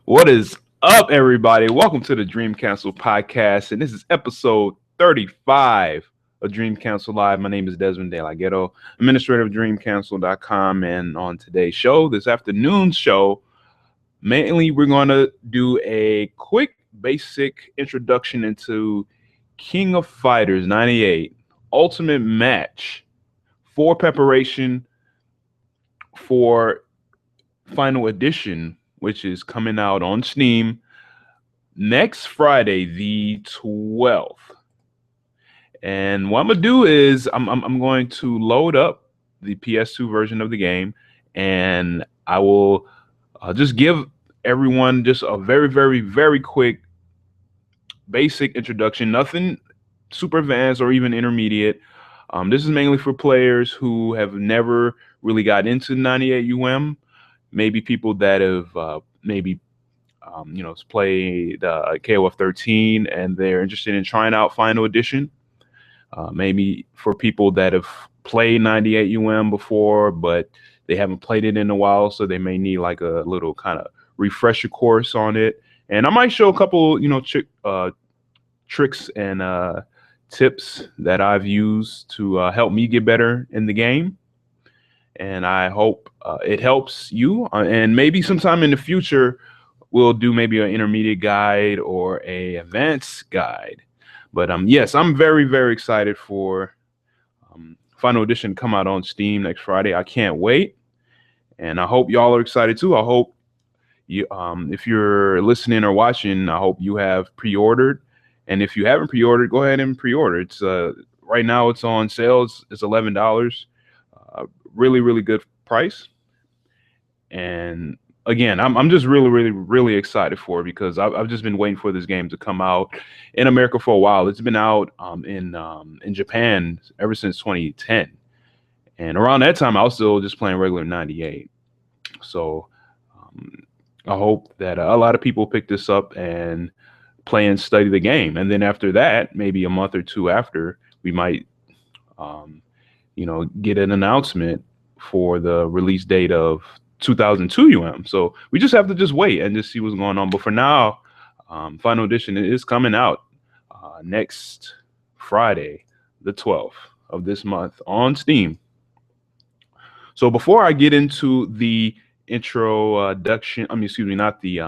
What is up, everybody? Welcome to the Dream Council podcast, and this is episode 35 of Dream Council Live. My name is Desmond De La Ghetto, administrator of DreamCouncil.com, and on today's show, this afternoon's show, mainly we're going to do a quick, basic introduction into King of Fighters 98 Ultimate Match for preparation for Final Edition, which is coming out on Steam next Friday, the 12th. And what I'm gonna do is I'm going to load up the PS2 version of the game, and I will just give everyone just a very quick basic introduction. Nothing super advanced or even intermediate. This is mainly for players who have never really got into 98UM. Maybe people that have maybe played KOF13 and they're interested in trying out Final Edition. Maybe for people that have played 98UM before, but they haven't played it in a while, so they may need like a little kind of refresher course on it. And I might show a couple, tricks and tips that I've used to help me get better in the game. And I hope it helps you. And maybe sometime in the future, we'll do maybe an intermediate guide or a advanced guide. But yes, I'm very excited for Final Edition to come out on Steam next Friday. I can't wait, and I hope y'all are excited too. I hope you, if you're listening or watching, I hope you have pre-ordered. And if you haven't pre-ordered, go ahead and pre-order. It's right now it's on sale. It's $11. Really good price. And again, I'm just really excited for it because I've just been waiting for this game to come out in America for a while. It's been out in Japan ever since 2010, and around that time I was still just playing regular 98. So I hope that a lot of people pick this up and play and study the game, and then after that, maybe a month or two after, we might get an announcement for the release date of 2002 UM. So we just have to just wait and just see what's going on. But for now, Final Edition is coming out next Friday, the 12th of this month on Steam. So before I get into the introduction, excuse me, not the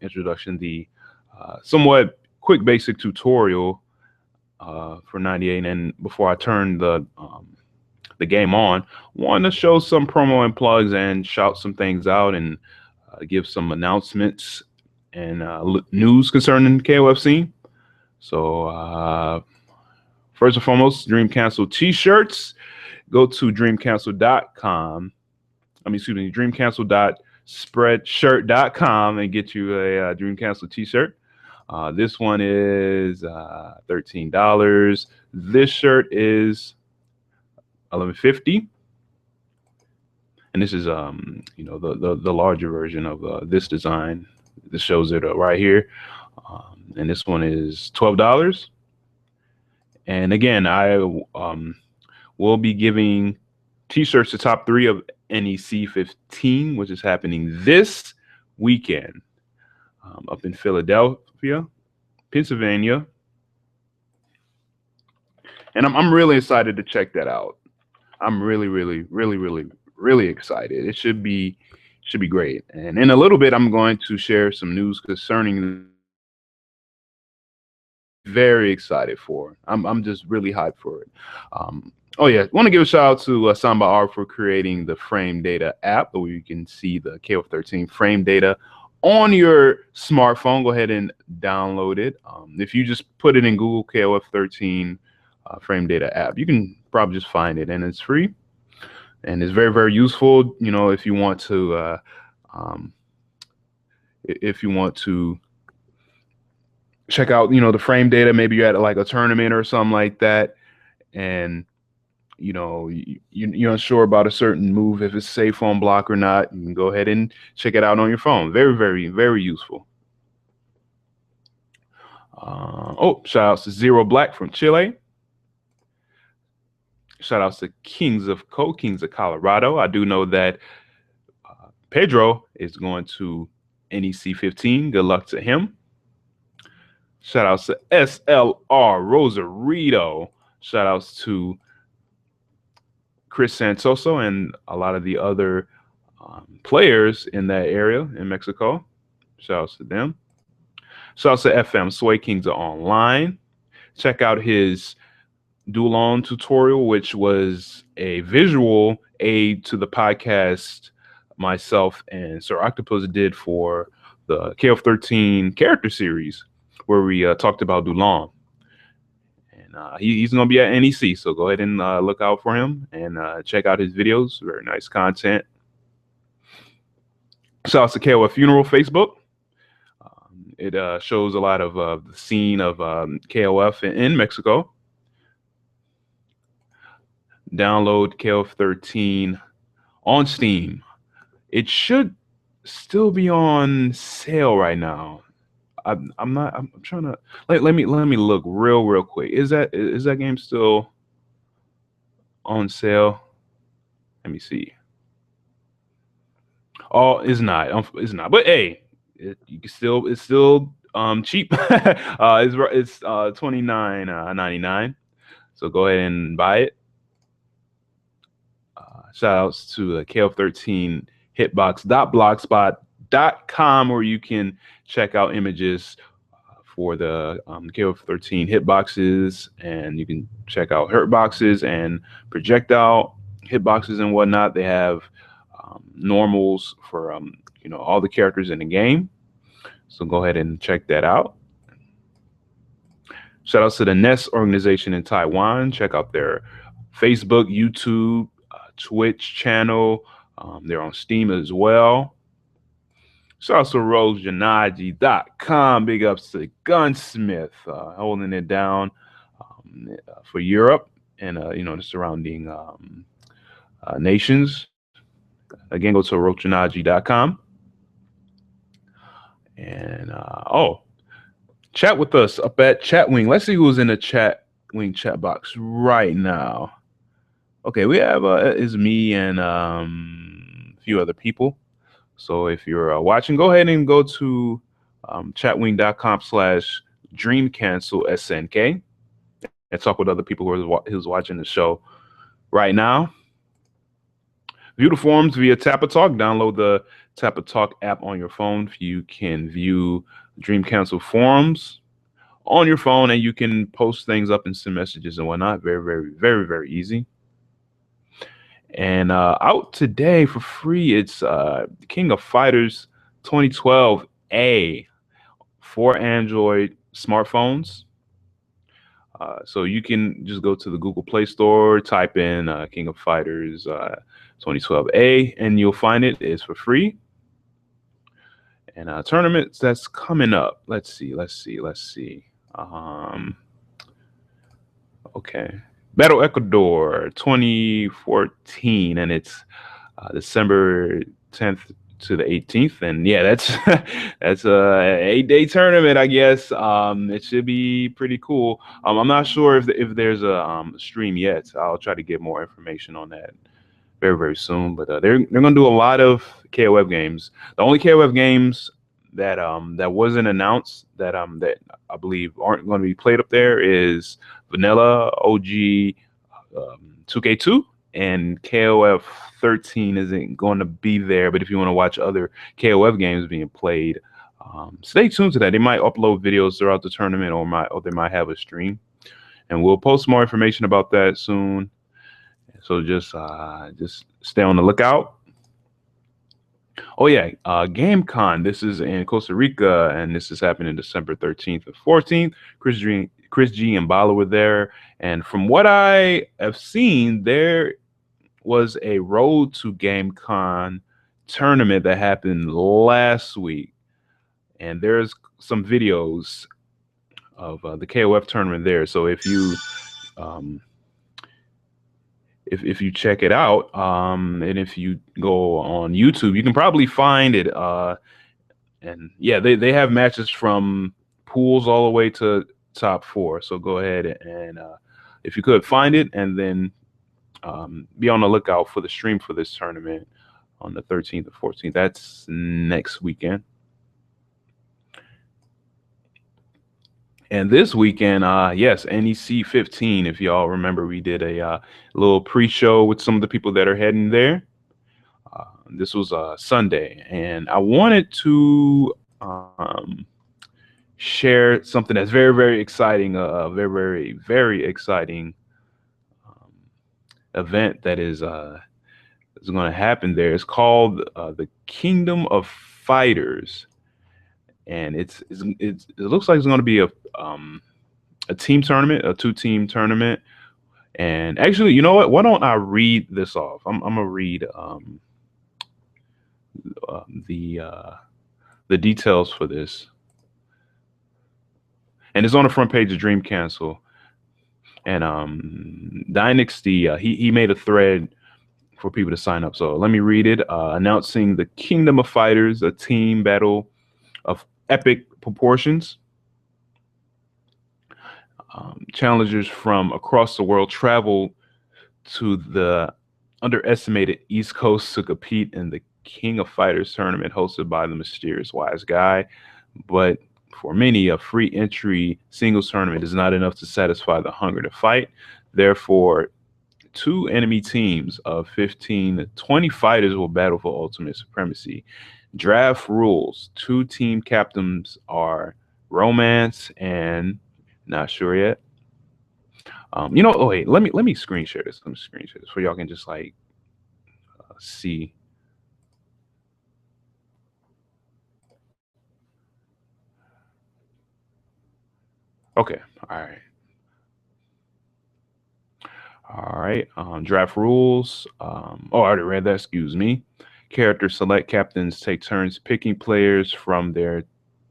introduction, the somewhat quick basic tutorial for 98, and before I turn the game on, want to show some promo and plugs and shout some things out and give some announcements and news concerning KOFC. So first and foremost, Dream Council t-shirts. Go to dreamcouncil.com. dreamcouncil.spreadshirt.com and get you a Dream Council t-shirt. This one is $13. This shirt is $11.50, and this is the larger version of this design. This shows it right here, and this one is $12. And again, I will be giving t-shirts to top 3 of NEC 15, which is happening this weekend up in Philadelphia, Pennsylvania, and I'm really excited to check that out. I'm really excited. It should be great. And in a little bit, I'm going to share some news concerning. Very excited for. I'm just really hyped for it. Oh yeah, want to give a shout out to Samba R for creating the Frame Data app, where you can see the KOF13 frame data on your smartphone. Go ahead and download it. If you just put it in Google KOF13 frame data app, you can probably just find it, and it's free, and it's very useful. If you want to check out the frame data, maybe you're at like a tournament or something like that, and you're unsure about a certain move, if it's safe on block or not, you can go ahead and check it out on your phone. Very useful. Shout outs to Zero Black from Chile. Shout outs to Kings of Colorado. I do know that Pedro is going to NEC 15. Good luck to him. Shout outs to SLR Rosarito. Shout outs to Chris Santoso and a lot of the other players in that area in Mexico. Shout outs to them. Shout outs to FM Sway Kings Online. Check out his Dulon tutorial, which was a visual aid to the podcast myself and Sir Octopus did for the KOF13 character series, where we talked about Dulon. And he's going to be at NEC, so go ahead and look out for him and check out his videos. Very nice content. Shout out to KOF Funeral Facebook. It shows a lot of the scene of KOF in Mexico. Download KOF13 on Steam. It should still be on sale right now. I'm trying to let me look real quick. Is that game still on sale? Let me see. Oh, it's not. But hey, it's still cheap. It's $29.99. So go ahead and buy it. Shout outs to KOF13 hitbox.blogspot.com, where you can check out images for the KOF13 hitboxes, and you can check out hurtboxes and projectile hitboxes and whatnot. They have normals for all the characters in the game. So go ahead and check that out. Shout outs to the NES organization in Taiwan. Check out their Facebook, YouTube, Twitch channel. They're on Steam as well. Shout out to RoseJanaji.com. Big ups to Gunsmith, holding it down for Europe and the surrounding nations. Again, go to RoseJanaji.com. And chat with us up at Chatwing. Let's see who's in the Chatwing chat box right now. Okay, we have is me and a few other people. So if you're watching, go ahead and go to chatwing.com/dreamcancelSNK and talk with other people who's watching the show right now. View the forums via Tappa Talk. Download the Tappa Talk app on your phone. You can view Dream Cancel forums on your phone, and you can post things up and send messages and whatnot. Very easy. And out today for free, it's King of Fighters 2012A for Android smartphones. So you can just go to the Google Play Store, type in King of Fighters 2012A, and you'll find it. It's for free. And tournaments that's coming up. Let's see. Okay. Battle Ecuador 2014, and it's December 10th to the 18th, and yeah, that's that's a 8-day tournament, I guess. It should be pretty cool. I'm not sure if there's a stream yet. I'll try to get more information on that very soon. But they're gonna do a lot of KOF games. The only KOF games that wasn't announced that I believe aren't going to be played up there is Vanilla, OG, 2K2, and KOF 13 isn't going to be there. But if you want to watch other KOF games being played, stay tuned to that. They might upload videos throughout the tournament, or they might have a stream, and we'll post more information about that soon. So just stay on the lookout. Oh yeah, GameCon. This is in Costa Rica, and this is happening December 13th and 14th. Chris G and Bala were there, and from what I have seen, there was a Road to GameCon tournament that happened last week, and there's some videos of the KOF tournament there. So if you if you check it out, and if you go on YouTube, you can probably find it. And yeah, they have matches from pools all the way to top 4. So go ahead and if you could find it, and then be on the lookout for the stream for this tournament on the 13th and 14th. That's next weekend. And this weekend, yes, NEC 15. If y'all remember, we did a little pre-show with some of the people that are heading there. This was Sunday, and I wanted to share something that's very, very exciting. A very, very, very exciting um, event that is going to happen there. It's called the Kingdom of Fighters, and it looks like it's going to be a team tournament, a two-team tournament. And actually, you know what? Why don't I read this off? I'm gonna read the the details for this, and it's on the front page of Dream Cancel. And Dynasty, he made a thread for people to sign up. So let me read it. Announcing the Kingdom of Fighters, a team battle of epic proportions. Challengers from across the world travel to the underestimated East Coast to compete in the King of Fighters tournament hosted by the mysterious Wise Guy. But for many, a free entry singles tournament is not enough to satisfy the hunger to fight. Therefore, two enemy teams of 15 to 20 fighters will battle for ultimate supremacy. Draft rules: two team captains are Romance and not sure yet. Oh wait, let me screen share this. Let me screen share this so y'all can just like see. Okay, all right, all right. Draft rules. Oh, I already read that. Excuse me. Character select: captains take turns picking players from their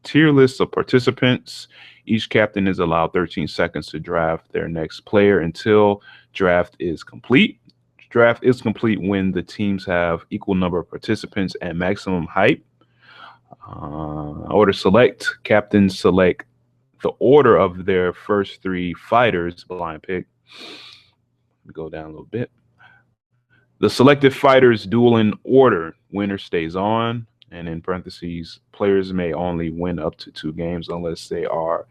tier list of participants. Each captain is allowed 13 seconds to draft their next player until draft is complete. Draft is complete when the teams have equal number of participants and maximum height. Order select: captains select the order of their first three fighters. Blind pick. Go down a little bit. The selected fighters duel in order. Winner stays on. And in parentheses, players may only win up to two games unless they are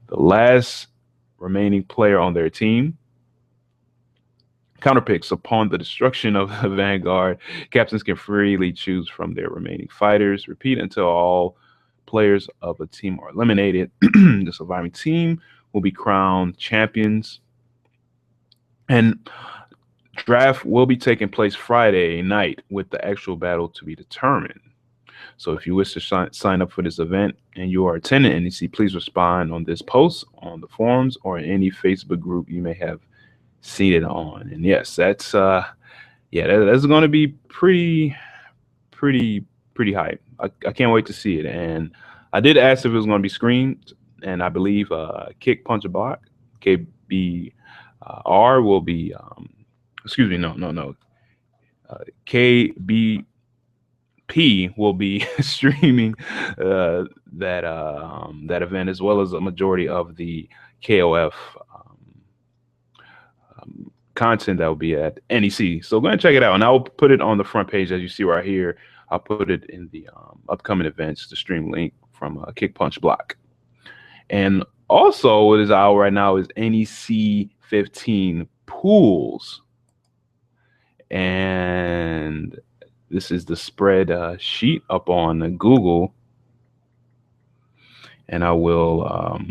the last remaining player on their team. Counterpicks: upon the destruction of the Vanguard, captains can freely choose from their remaining fighters. Repeat until all players of a team are eliminated. The surviving team will be crowned champions. And draft will be taking place Friday night with the actual battle to be determined. So if you wish to sign up for this event and you are attending NEC, please respond on this post on the forums or in any Facebook group you may have seen it on. And yes, that's going to be pretty pretty hype. I can't wait to see it. And I did ask if it was going to be screened, and I believe Kick Punch Block KBR will be excuse me, no. KBP will be streaming that event, as well as a majority of the KOF content that will be at NEC. So go ahead and check it out, and I'll put it on the front page as you see right here. I'll put it in the upcoming events, the stream link from Kick Punch Block. And also, what is out right now is NEC 15 pools. And this is the spread sheet up on Google. And I will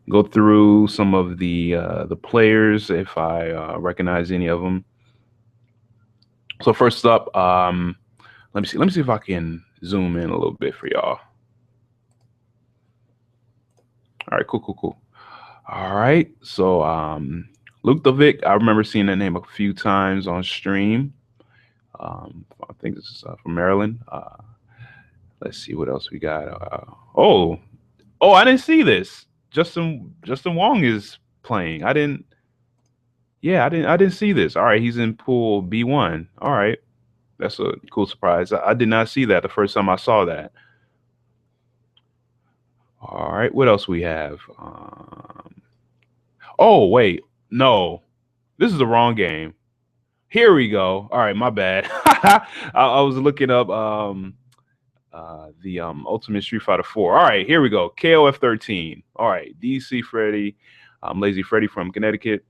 go through some of the players if I recognize any of them. So first up, let me see if I can zoom in a little bit for y'all. All right, cool. All right, so Luke Dovic, I remember seeing that name a few times on stream. I think this is from Maryland. Let's see what else we got. I didn't see this. Justin Wong is playing. I didn't see this. All right, he's in pool B1. All right, that's a cool surprise. I did not see that the first time I saw that. All right, what else we have? Oh wait, no, this is the wrong game. Here we go. All right, my bad. I was looking up the Ultimate Street Fighter 4. All right, here we go. KOF13. All right, DC Freddy, Lazy Freddy from Connecticut,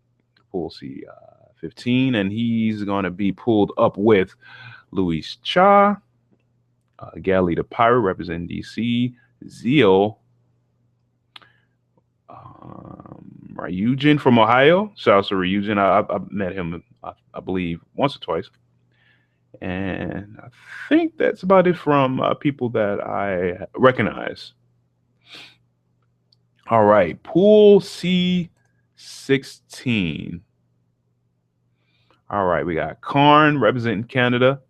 pool C15, and he's going to be pulled up with Luis Cha, Gally the Pirate representing DC, Zeal, Ryujin from Ohio. Shout out to Ryujin. I met him, I believe, once or twice. And I think that's about it from people that I recognize. All right, pool C16. All right, we got Karn representing Canada.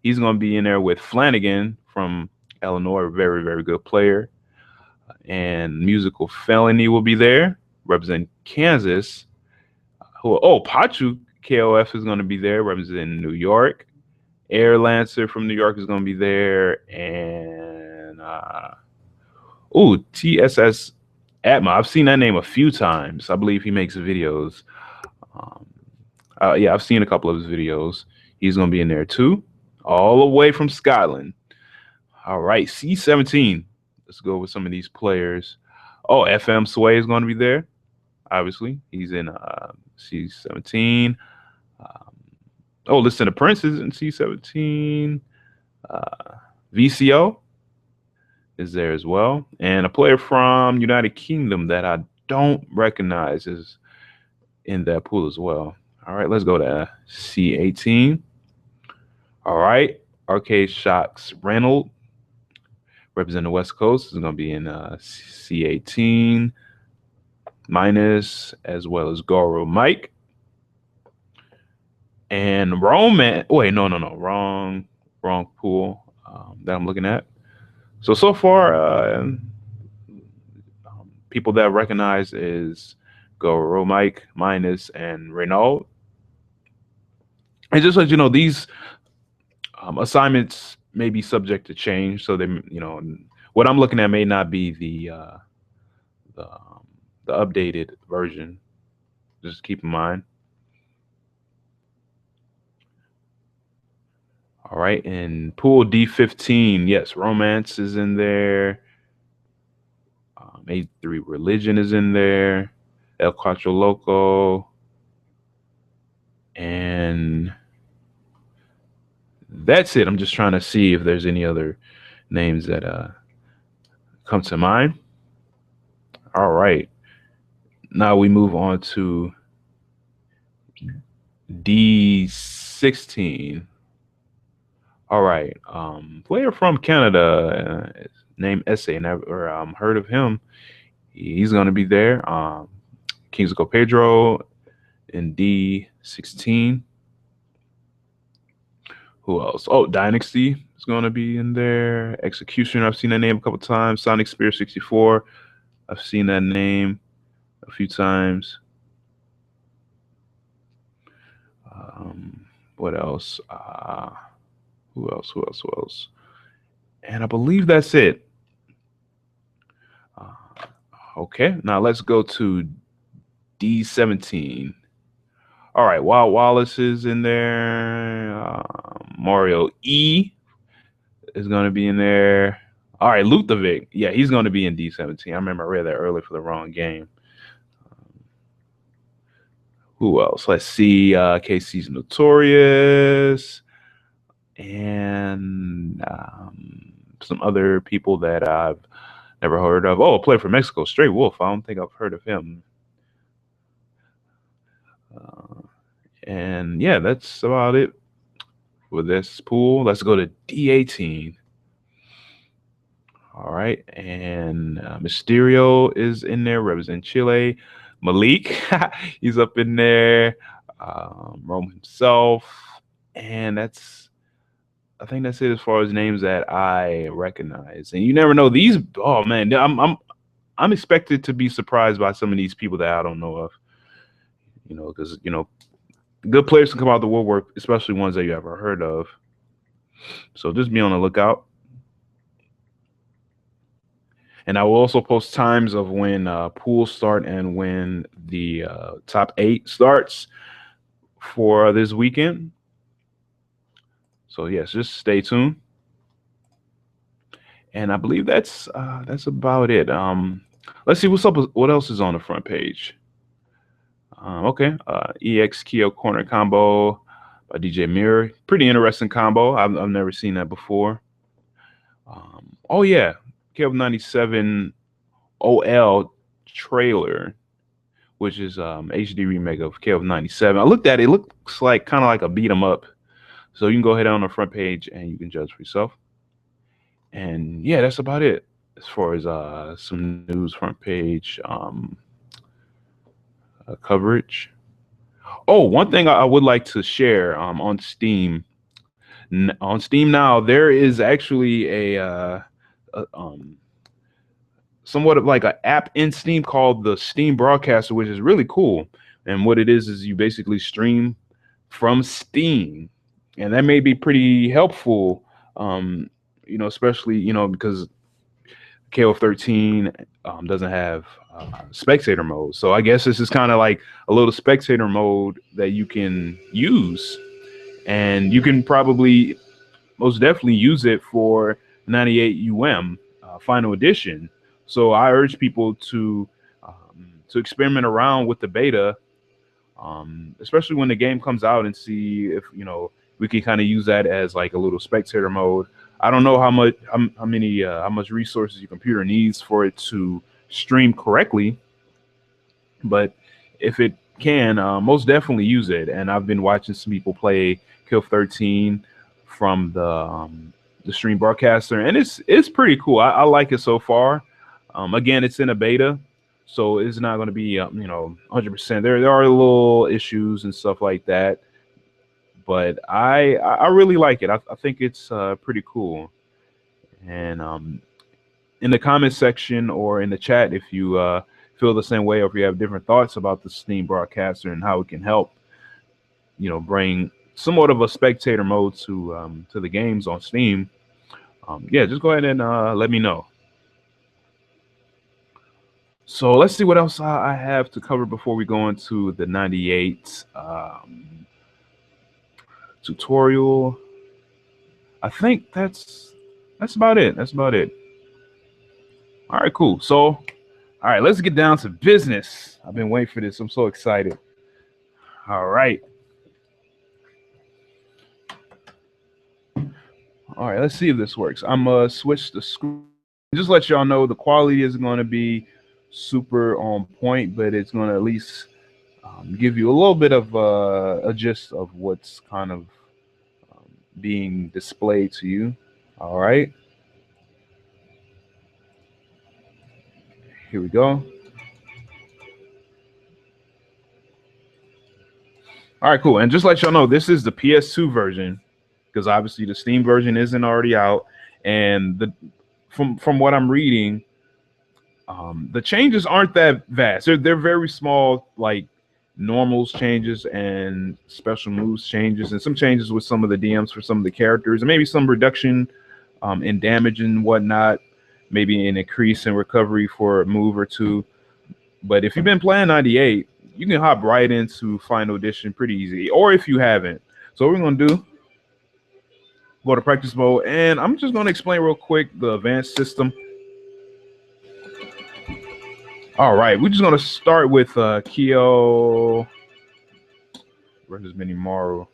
He's going to be in there with Flanagan from Illinois, a very, very good player. And Musical Felony will be there representing Kansas. Pachu KOF is going to be there representing New York. Air Lancer from New York is going to be there. And TSS Atma. I've seen that name a few times. I believe he makes videos. Yeah, I've seen a couple of his videos. He's going to be in there too, all the way from Scotland. All right, C17. Let's go with some of these players. FM Sway is going to be there. Obviously, he's in C17. Listen to Prince is in C17. VCO is there as well. And a player from United Kingdom that I don't recognize is in that pool as well. All right, let's go to C18. All right, Arcade Shocks Reynolds, representing the West Coast, is going to be in C18. Minus, as well as Goro Mike. And Roman, wrong pool that I'm looking at. So far, people that I recognize is Goro Mike, Minus, and Renault. And just let you know, these assignments may be subject to change. So they, what I'm looking at may not be the updated version. Just keep in mind. All right, and pool D15, yes, Romance is in there. A3 Religion is in there. El Cuatro Loco. And that's it. I'm just trying to see if there's any other names that come to mind. All right. Now we move on to D16. All right. Player from Canada, named Essay, never heard of him. He's going to be there. Kings of Pedro in D16. Who else? Dynasty is going to be in there. Executioner, I've seen that name a couple times. Sonic Spear 64, I've seen that name a few times. What else? Who else? And I believe that's it. Okay, now let's go to D17. All right, Wild Wallace is in there. Mario E is going to be in there. All right, Ludovic. Yeah, he's going to be in D17. I remember I read that earlier for the wrong game. Who else? Let's see. KC's Notorious. And some other people that I've never heard of. A player from Mexico, Stray Wolf. I don't think I've heard of him. And yeah, that's about it for this pool. Let's go to D18. All right, and Mysterio is in there, representing Chile. Malik, he's up in there. Rome himself, and I think that's it as far as names that I recognize. And you never know, these. Oh man, I'm expected to be surprised by some of these people that I don't know of. Because good players can come out of the woodwork, especially ones that you ever heard of. So just be on the lookout. And I will also post times of when pools start and when the top 8 starts for this weekend. So yes, just stay tuned. And I believe that's about it. Let's see what's up. What else is on the front page? Okay, EX Keo corner combo by DJ Mirror. Pretty interesting combo. I've never seen that before. Oh yeah, KOF97 OL trailer, which is HD remake of KOF97. I looked at it. It looks like kind of like a beat 'em up. So you can go ahead on the front page and you can judge for yourself. And yeah, that's about it as far as some news front page coverage. Oh, one thing I would like to share on Steam. On Steam now, there is actually a somewhat of like an app in Steam called the Steam Broadcaster, which is really cool. And what it is you basically stream from Steam, and that may be pretty helpful. Especially because KOF13 doesn't have spectator mode, so I guess this is kind of like a little spectator mode that you can use, and you can probably most definitely use it for 98UM Final Edition. So I urge people to experiment around with the beta, especially when the game comes out, and see if we can kind of use that as like a little spectator mode. I don't know how much resources your computer needs for it to stream correctly, but if it can, most definitely use it. And I've been watching some people play Kill 13 from the stream broadcaster, and it's pretty cool. I like it so far. Again, it's in a beta, so it's not going to be 100%. There are little issues and stuff like that, but I really like it. I think it's pretty cool. And in the comment section or in the chat, if you feel the same way, or if you have different thoughts about the Steam broadcaster and how it can help, bring somewhat of a spectator mode to the games on Steam, yeah, just go ahead and let me know. So let's see what else I have to cover before we go into the 98 tutorial. I think that's about it. That's about it. All right, cool. So, all right, let's get down to business. I've been waiting for this. I'm so excited. All right. All right, let's see if this works. I'm gonna switch the screen. Just let y'all know the quality isn't going to be super on point, but it's going to at least give you a little bit of a gist of what's kind of being displayed to you. All right. Here we go. All right, cool. And just let y'all know, this is the PS2 version, because obviously the Steam version isn't already out. And from what I'm reading, the changes aren't that vast. They're very small, like normals changes and special moves changes, and some changes with some of the DMs for some of the characters, and maybe some reduction in damage and whatnot, maybe an increase in recovery for a move or two. But if you've been playing 98, you can hop right into Final Edition pretty easy, or if you haven't. So what we're gonna do, go to practice mode, and I'm just gonna explain real quick the advanced system. All right, we're just gonna start with Keo. Where does Minimaru?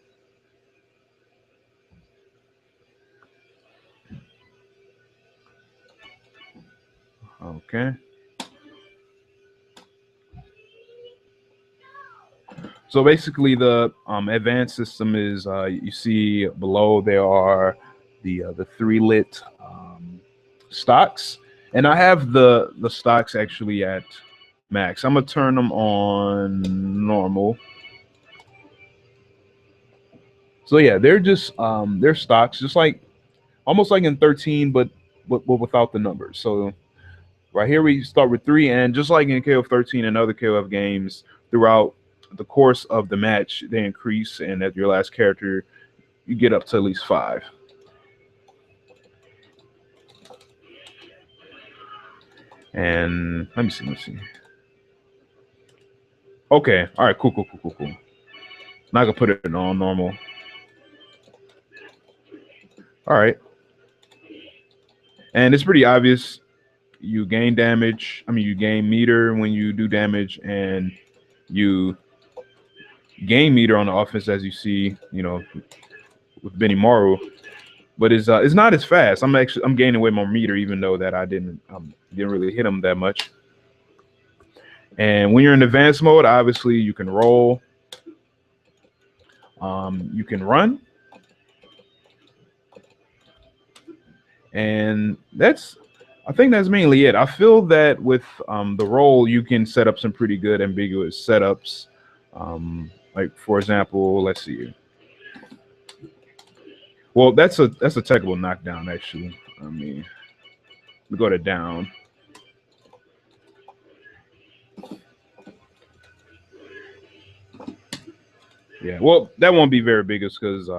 Okay. So basically, the advanced system is you see below there are the three lit stocks, and I have the stocks actually at max. I'm gonna turn them on normal. So yeah, they're just they're stocks, just like almost like in 13, but without the numbers. So right here we start with 3, and just like in KOF 13 and other KOF games, throughout the course of the match, they increase, and at your last character, you get up to at least 5. And let me see. Okay, all right, cool. Now I can put it on normal. All right. And it's pretty obvious. You gain damage. I mean, you gain meter when you do damage, and you gain meter on the offense, as you see, with Benny Morrow. But it's not as fast. I'm gaining way more meter, even though that I didn't really hit him that much. And when you're in advanced mode, obviously you can roll. You can run. And I think that's mainly it. I feel that with the roll, you can set up some pretty good ambiguous setups. Like, for example, let's see. Well, that's a technical knockdown, actually. I mean, we go to down. Yeah, well, that won't be very big because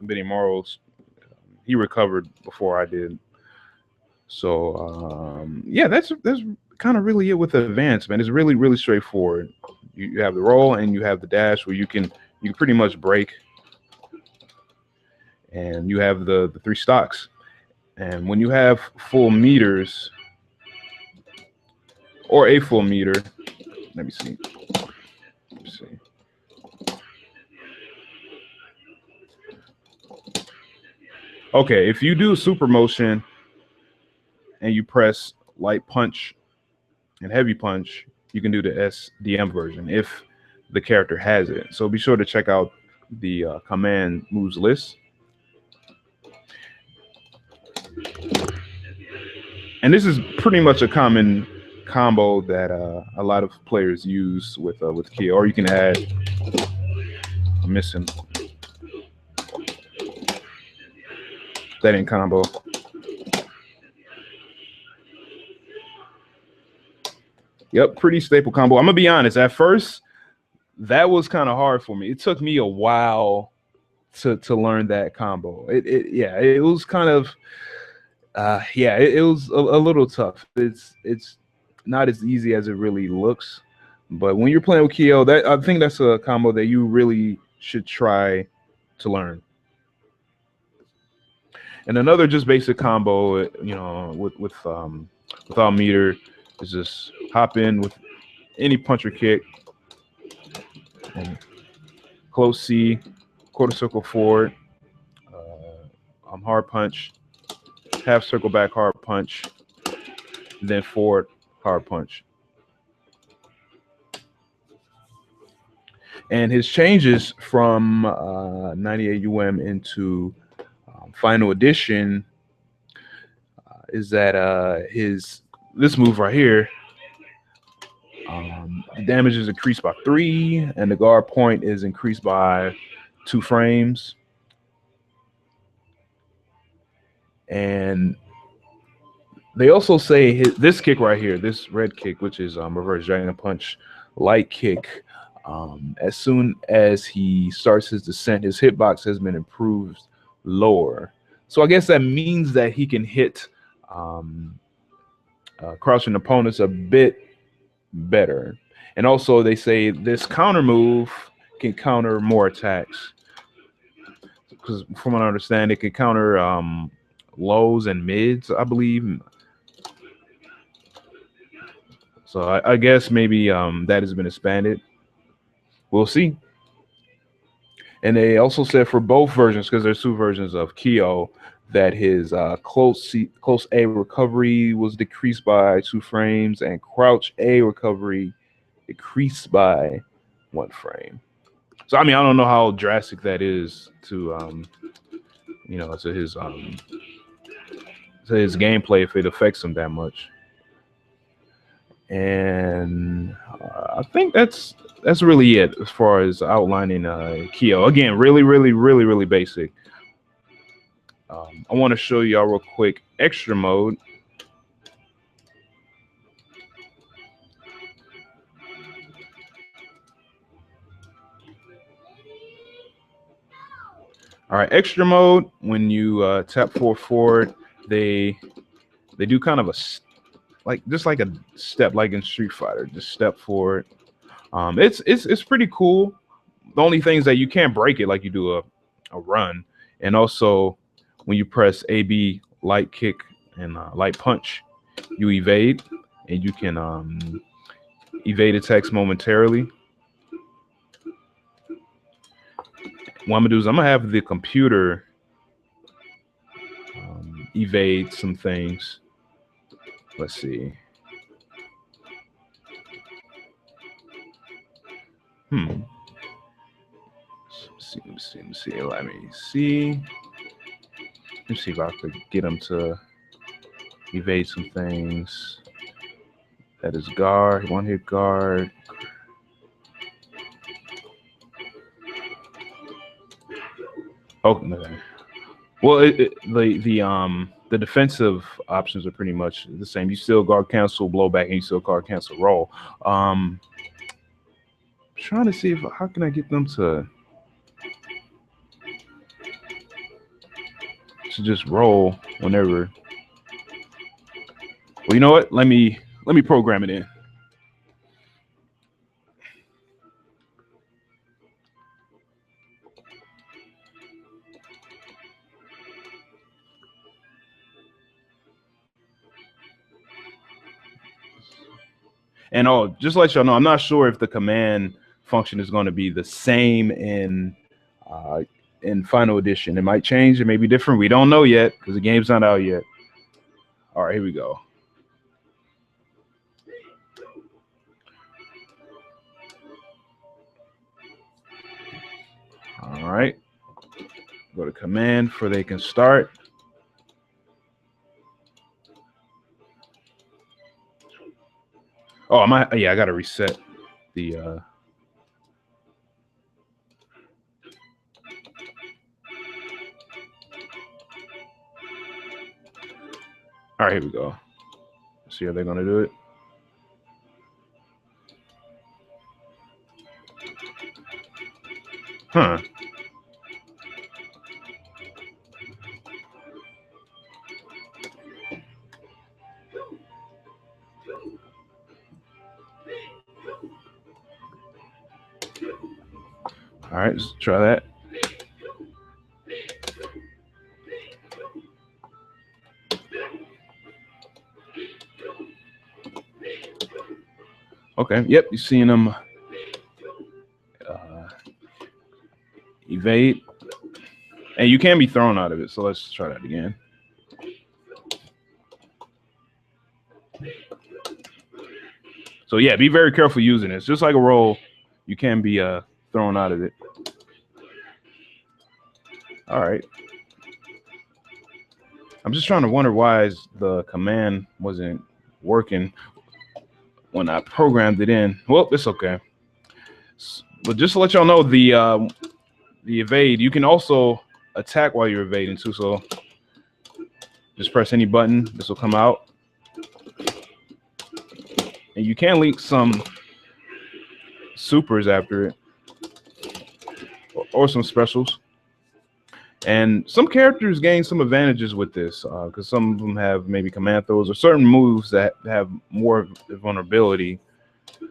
Benny Morrow's, he recovered before I did. So yeah, that's kind of really it with the advance, man. It's really straightforward. You have the roll and you have the dash where you can pretty much break, and you have the 3 stocks. And when you have full meters or a full meter, let me see. Okay, if you do super motion and you press light punch and heavy punch, you can do the SDM version if the character has it. So be sure to check out the command moves list. And this is pretty much a common combo that a lot of players use with Kia. Or you can add. I'm missing that in combo. Yep, pretty staple combo. I'm gonna be honest. At first, that was kind of hard for me. It took me a while to learn that combo. It was kind of it was a little tough. It's not as easy as it really looks. But when you're playing with Kyo, I think that's a combo that you really should try to learn. And another just basic combo, without meter, is just hop in with any punch or kick, and close C, quarter circle forward, hard punch, half circle back hard punch, then forward hard punch. And his changes from 98UM into Final Edition is that this move right here, the damage is increased by 3, and the guard point is increased by 2 frames. And they also say this kick right here, this red kick, which is reverse dragon punch light kick, as soon as he starts his descent, his hitbox has been improved lower. So I guess that means that he can hit crouching opponents a bit better. And also they say this counter move can counter more attacks, because from what I understand, it can counter lows and mids, I believe. So I guess maybe that has been expanded. We'll see. And they also said for both versions, because there's 2 versions of Kyo, that his close A recovery was decreased by 2 frames, and crouch A recovery decreased by 1 frame. So I mean, I don't know how drastic that is to to his gameplay, if it affects him that much. And I think that's really it as far as outlining Kyo. Again, really basic. I want to show y'all real quick extra mode. All right, extra mode. When you tap forward, they do kind of just like a step, like in Street Fighter, just step forward. It's pretty cool. The only thing is that you can't break it like you do a run. And also when you press AB light kick and light punch, you evade, and you can evade attacks momentarily. What I'm gonna do is I'm gonna have the computer evade some things. Let's see. Let me see. Let me see if I could get him to evade some things. That is guard, one hit guard. Okay. Well, the defensive options are pretty much the same. You still guard cancel, blowback, and you still guard cancel roll. Trying to see how can I get them to just roll whenever. Well, you know what? Let me program it in. And just to let y'all know, I'm not sure if the command function is going to be the same in Final Edition. It might change. It may be different. We don't know yet because the game's not out yet. All right, here we go. All right. Go to command for they can start. Oh, I got to reset the all right, here we go. Let's see how they're going to do it. Huh. All right, let's try that. Okay, yep, you're seeing them evade. And you can be thrown out of it, so let's try that again. So yeah, be very careful using it. It's just like a roll. You can be thrown out of it. All right. I'm just trying to wonder why the command wasn't working when I programmed it in. Well, it's okay. But just to let y'all know, the evade, you can also attack while you're evading too. So just press any button. This will come out. And you can link some supers after it or some specials. And some characters gain some advantages with this because some of them have maybe command throws or certain moves that have more vulnerability.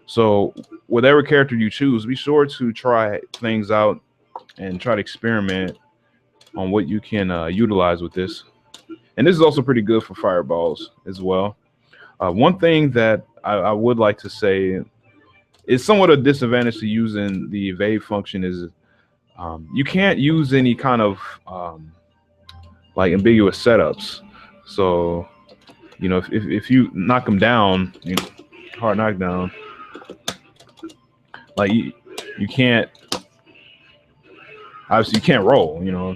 So whatever character you choose, be sure to try things out and try to experiment on what you can utilize with this. And this is also pretty good for fireballs as well. One thing that I would like to say is somewhat a disadvantage to using the evade function is you can't use any kind of like ambiguous setups. So, you know, if you knock them down, you know, hard knockdown, like you can't, obviously you can't roll, you know,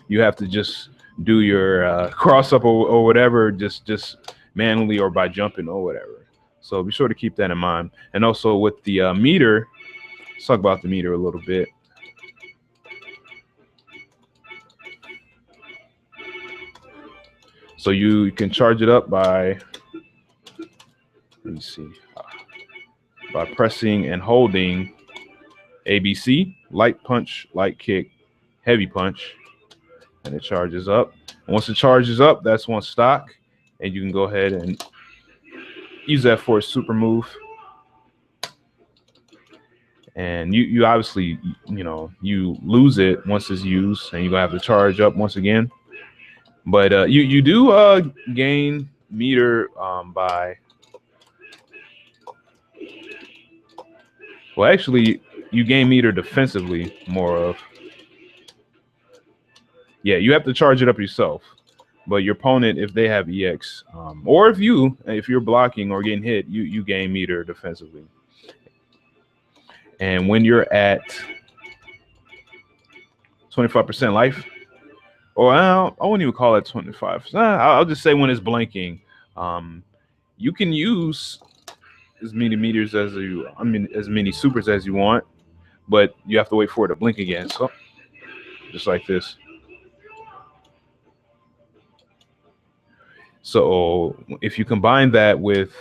you have to just do your cross up or whatever, just manually or by jumping or whatever. So be sure to keep that in mind. And also with the meter, let's talk about the meter a little bit. So you can charge it up by, let me see, by pressing and holding ABC, light punch, light kick, heavy punch, and it charges up. And once it charges up, that's one stock, and you can go ahead and use that for a super move. And you obviously, you know, you lose it once it's used, and you're gonna have to charge up once again. But you do gain meter by, well, actually you gain meter defensively more of. Yeah, you have to charge it up yourself. But your opponent, if they have EX, or if you're blocking or getting hit, you gain meter defensively. And when you're at 25% life, or I wouldn't even call it 25. I'll just say when it's blinking, you can use as many meters as many supers as you want, but you have to wait for it to blink again. So just like this. So if you combine that with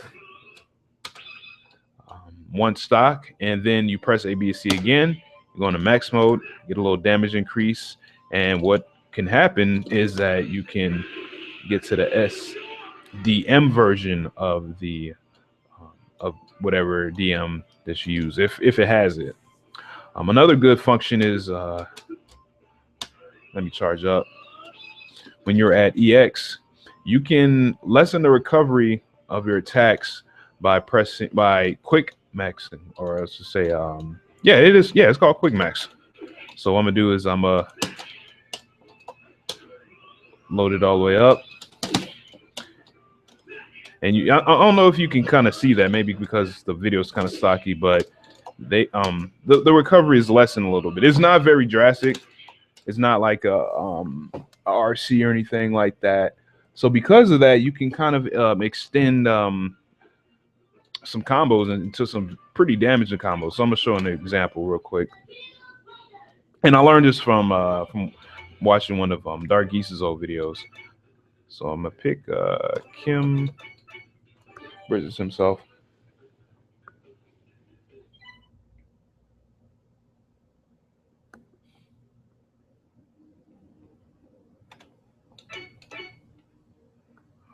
one stock and then you press A, B, C again, you go into max mode, get a little damage increase, and what can happen is that you can get to the SDM version of the of whatever DM that you use, if it has it. Another good function is let me charge up. When you're at EX, you can lessen the recovery of your attacks by quick maxing, or else to say, yeah, it is. Yeah, it's called quick max. So what I'm gonna do is I'm gonna load it all the way up, and I don't know if you can kind of see that, maybe because the video is kind of stocky, but they the recovery is lessened a little bit. It's not very drastic. It's not like a RC or anything like that. So because of that, you can kind of extend some combos into some pretty damaging combos. So I'm gonna show an example real quick. And I learned this from watching one of Dark Geese's old videos. So I'm gonna pick Kim Bridges himself.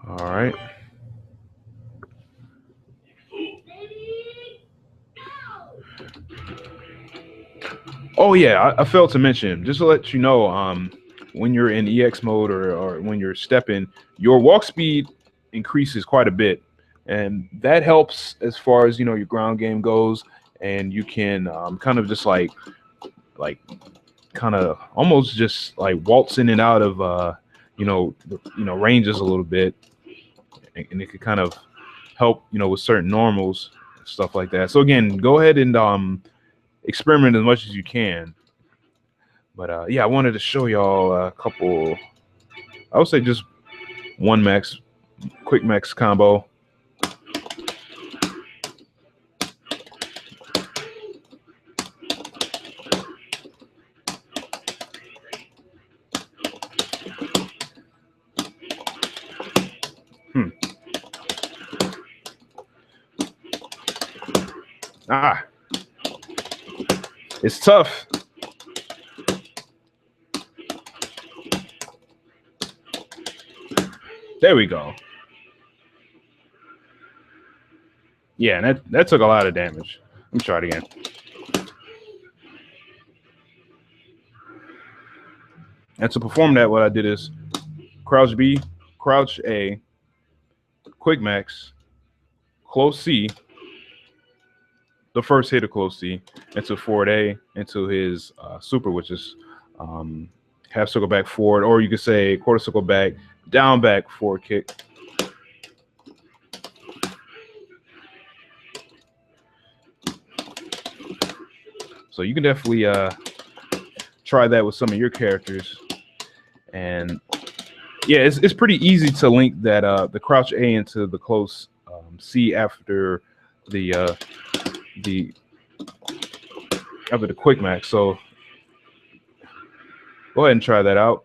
All right. Oh yeah, I failed to mention, just to let you know, when you're in EX mode or when you're stepping, your walk speed increases quite a bit, and that helps as far as your ground game goes, and you can kind of just like kind of almost just like waltz in and out of ranges a little bit, and it could kind of help with certain normals, stuff like that. So again, go ahead and experiment as much as you can. But yeah, I wanted to show y'all a couple. I would say just one quick max combo. It's tough. There we go. Yeah, and that took a lot of damage. Let me try it again. And to perform that, what I did is crouch B, crouch A, quick max, close C, the first hit of close C, into forward A, into his super, which is half circle back forward, or you could say quarter circle back, down back forward kick. So you can definitely try that with some of your characters. And yeah, it's pretty easy to link that the crouch A into the close C after the quick max. So go ahead and try that out.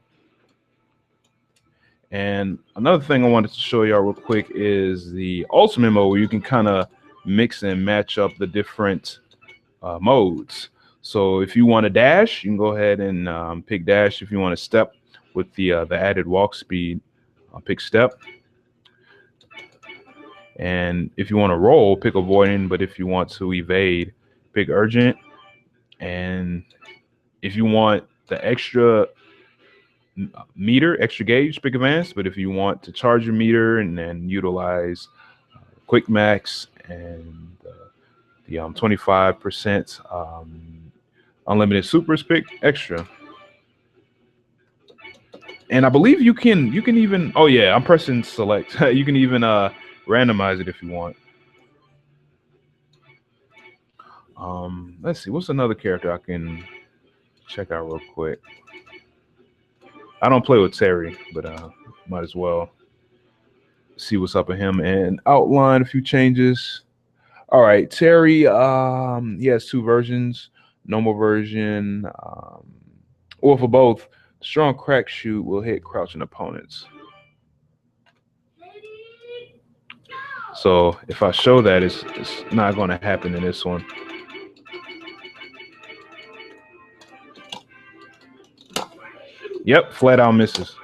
And another thing I wanted to show y'all real quick is the ultimate mode, where you can kind of mix and match up the different modes. So if you want to dash, you can go ahead and pick dash. If you want to step with the added walk speed, pick step. And if you want to roll, pick avoiding. But if you want to evade, pick urgent. And if you want the extra meter, extra gauge, pick advanced. But if you want to charge your meter and then utilize quick max and the 25% unlimited supers, pick extra. And I believe you can even, oh yeah, I'm pressing select. You can even randomize it if you want. Let's see, what's another character I can check out real quick? I don't play with Terry, but might as well see what's up with him and outline a few changes. All right, Terry, he has two versions, normal version, or for both, strong crack shoot will hit crouching opponents. So if I show that, it's not going to happen in this one. Yep, flat out misses.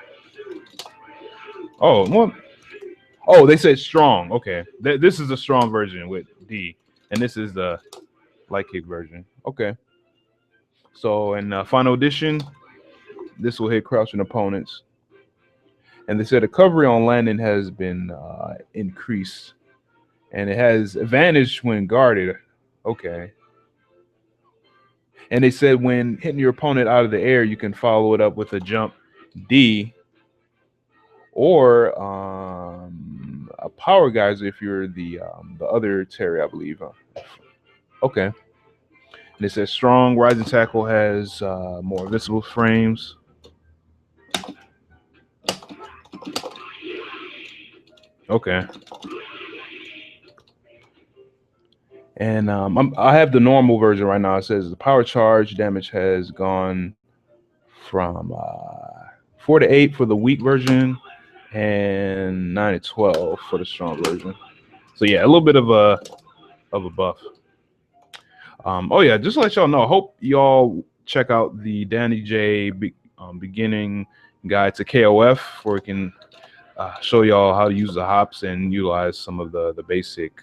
Oh, well, oh, they said strong. Okay, this is a strong version with D, and this is the light kick version. Okay. So in Final Edition, this will hit crouching opponents. And they said recovery on landing has been increased, and it has advantage when guarded. Okay. And they said when hitting your opponent out of the air, you can follow it up with a jump D, or a power geyser if you're the other Terry, I believe. Okay. And it says strong rising tackle has more visible frames. Okay. And I have the normal version right now. It says the power charge damage has gone from 4 to 8 for the weak version and 9 to 12 for the strong version. So yeah, a little bit of a buff. Oh yeah, just to let y'all know, I hope y'all check out the Danny J beginning guide to KOF, where we can show y'all how to use the hops and utilize some of the basic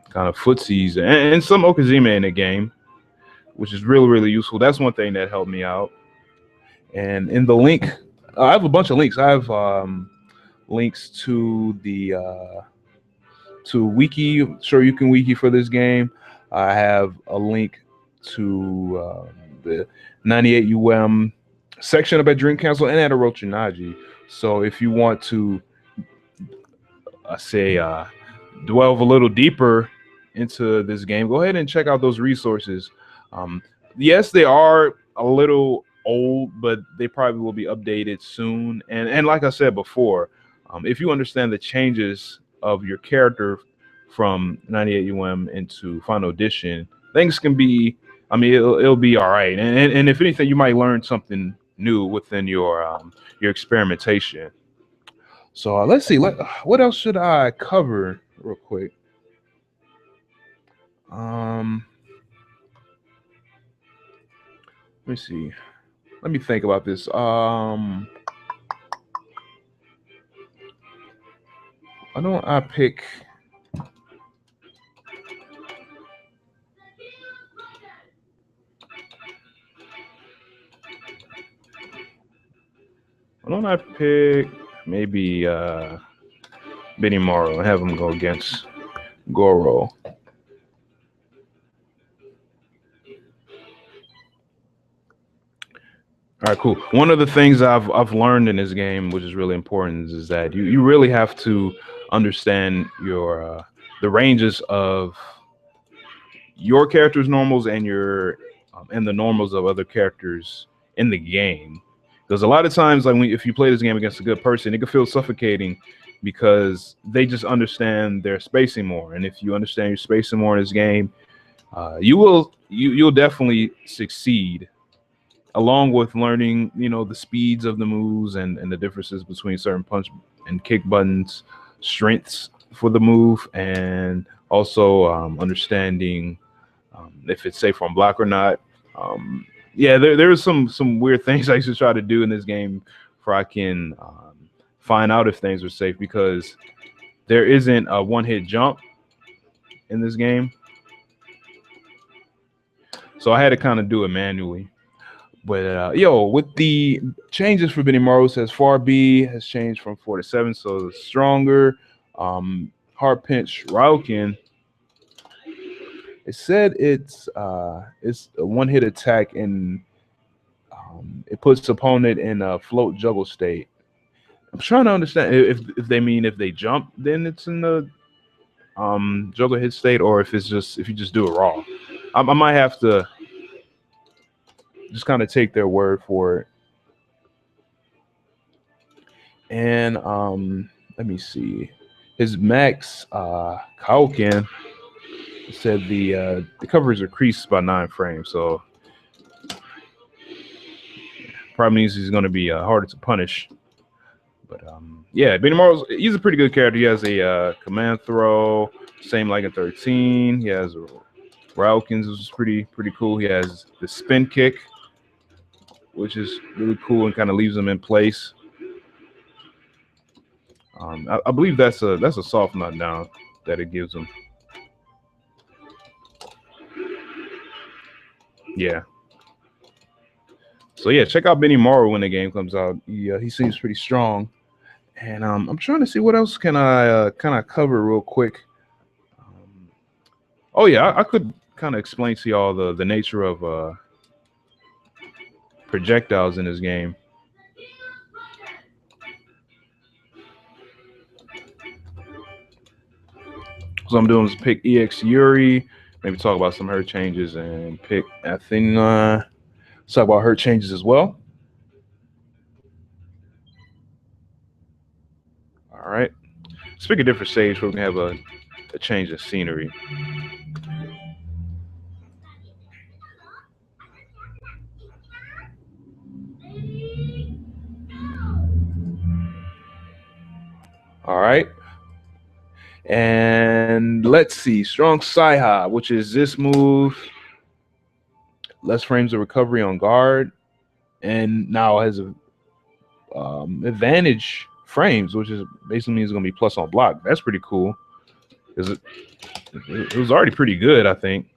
kind of footsies and some Okazeme in the game, which is really, really useful. That's one thing that helped me out. And in the link, I have a bunch of links. I have links to the to wiki, sure you can wiki for this game. I have a link to the 98UM section about Dream Council and at Orochinaji. So if you want to delve a little deeper into this game, go ahead and check out those resources. Yes, they are a little old, but they probably will be updated soon. And like I said before, if you understand the changes of your character from 98UM into Final Edition, things can be, I mean, it'll be all right. And if anything, you might learn something new within your experimentation. So let's see, what else should I cover real quick? Let me see. Let me think about this. Why don't I pick? Why don't I pick maybe Benny Morrow and have him go against Goro? All right, cool. One of the things I've learned in this game, which is really important, is that you really have to understand your the ranges of your character's normals and your and the normals of other characters in the game. Because a lot of times, like if you play this game against a good person, it can feel suffocating because they just understand their spacing more. And if you understand your spacing more in this game, you'll definitely succeed. Along with learning, the speeds of the moves and the differences between certain punch and kick buttons, strengths for the move, and also understanding if it's safe on block or not. Yeah, there's some weird things I used to try to do in this game where I can find out if things are safe, because there isn't a one-hit jump in this game. So I had to kind of do it manually. But yo, with the changes for Benimaru, says far B has changed from 4 to 7, so it's stronger. Hard pinch Rauken. It said it's a one hit attack and it puts opponent in a float juggle state. I'm trying to understand if they mean if they jump, then it's in the juggle hit state, or if it's just if you just do it raw. I might have to just kind of take their word for it. And let me see. His max Kaoken said the coverage increased by 9 frames, so probably means he's going to be harder to punish. But yeah, Benimaru's he's a pretty good character. He has a command throw, same like in 13. He has Raukins, which is pretty cool. He has the spin kick, which is really cool and kind of leaves him in place. I believe that's a soft knockdown that it gives him. Yeah. So yeah, check out Benimaru when the game comes out. He seems pretty strong. And I'm trying to see what else can I kind of cover real quick. Oh yeah, I could kind of explain to y'all the nature of projectiles in this game. So I'm doing is pick EX Yuri, maybe talk about some her changes, and pick Athena. Let's talk about her changes as well. All right. Let's pick a different stage where we can have a change of scenery. All right. And let's see, Strong Saiha, which is this move, less frames of recovery on guard, and now has a advantage frames, which is basically means it's gonna be plus on block. That's pretty cool because it was already pretty good, I think.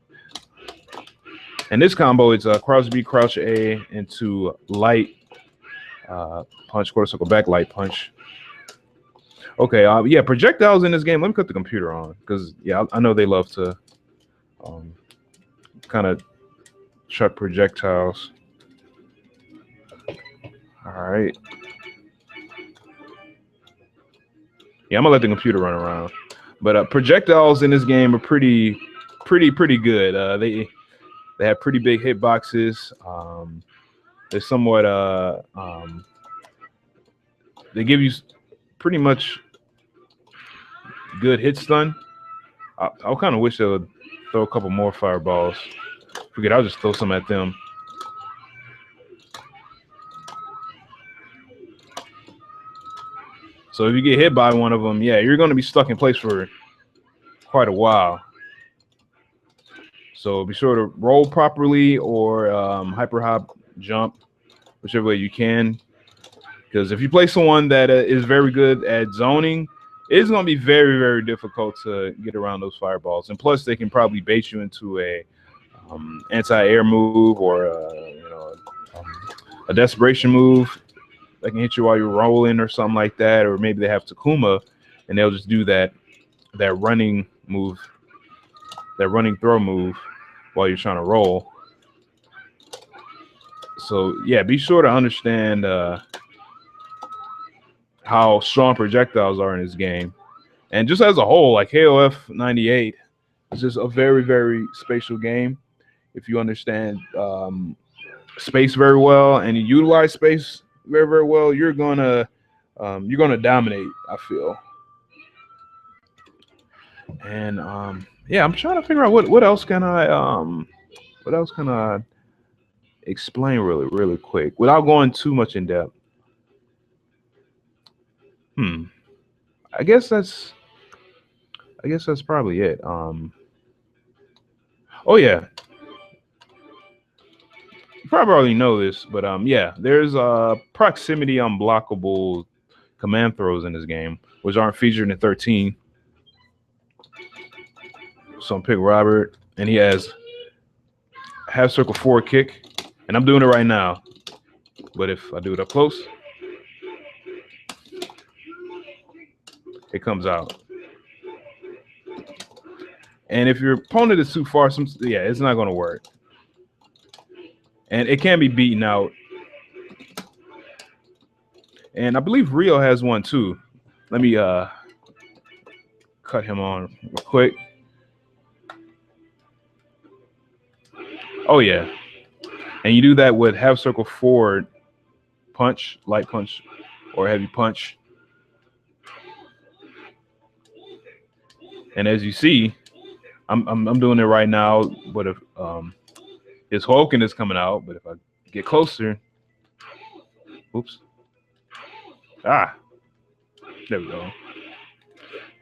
And this combo, it's crouch B, crouch A into light punch, quarter circle back, light punch. Okay, yeah, projectiles in this game. Let me cut the computer on because yeah, I know they love to kind of chuck projectiles. All right. Yeah, I'm gonna let the computer run around. But projectiles in this game are pretty good. They have pretty big hitboxes. They're somewhat they give you pretty much good hit stun. I kind of wish they would throw a couple more fireballs. Forget, I'll just throw some at them. So if you get hit by one of them, yeah, you're going to be stuck in place for quite a while. So be sure to roll properly or hyper hop, jump, whichever way you can. Because if you play someone that is very good at zoning, it's going to be very difficult to get around those fireballs. And plus, they can probably bait you into a anti-air move or a desperation move that can hit you while you're rolling or something like that. Or maybe they have Takuma, and they'll just do that running move, that running throw move while you're trying to roll. So yeah, be sure to understand how strong projectiles are in this game. And just as a whole, like KOF98 is just a very spatial game. If you understand space very well and you utilize space very well, you're gonna dominate, I feel. And yeah, I'm trying to figure out what else can I explain really quick without going too much in depth. I guess that's probably it. Oh yeah, you probably already know this, but yeah, there's proximity unblockable command throws in this game, which aren't featured in 13. So I'm pick Robert, and he has half circle forward kick, And I'm doing it right now. But if I do it up close, it comes out. And if your opponent is too far, yeah, it's not going to work. And it can be beaten out. And I believe Rio has one too. Let me cut him on real quick. Oh yeah. And you do that with half circle forward punch, light punch, or heavy punch. And as you see, I'm doing it right now, but if his Hulking is coming out, but if I get closer, oops. Ah, there we go.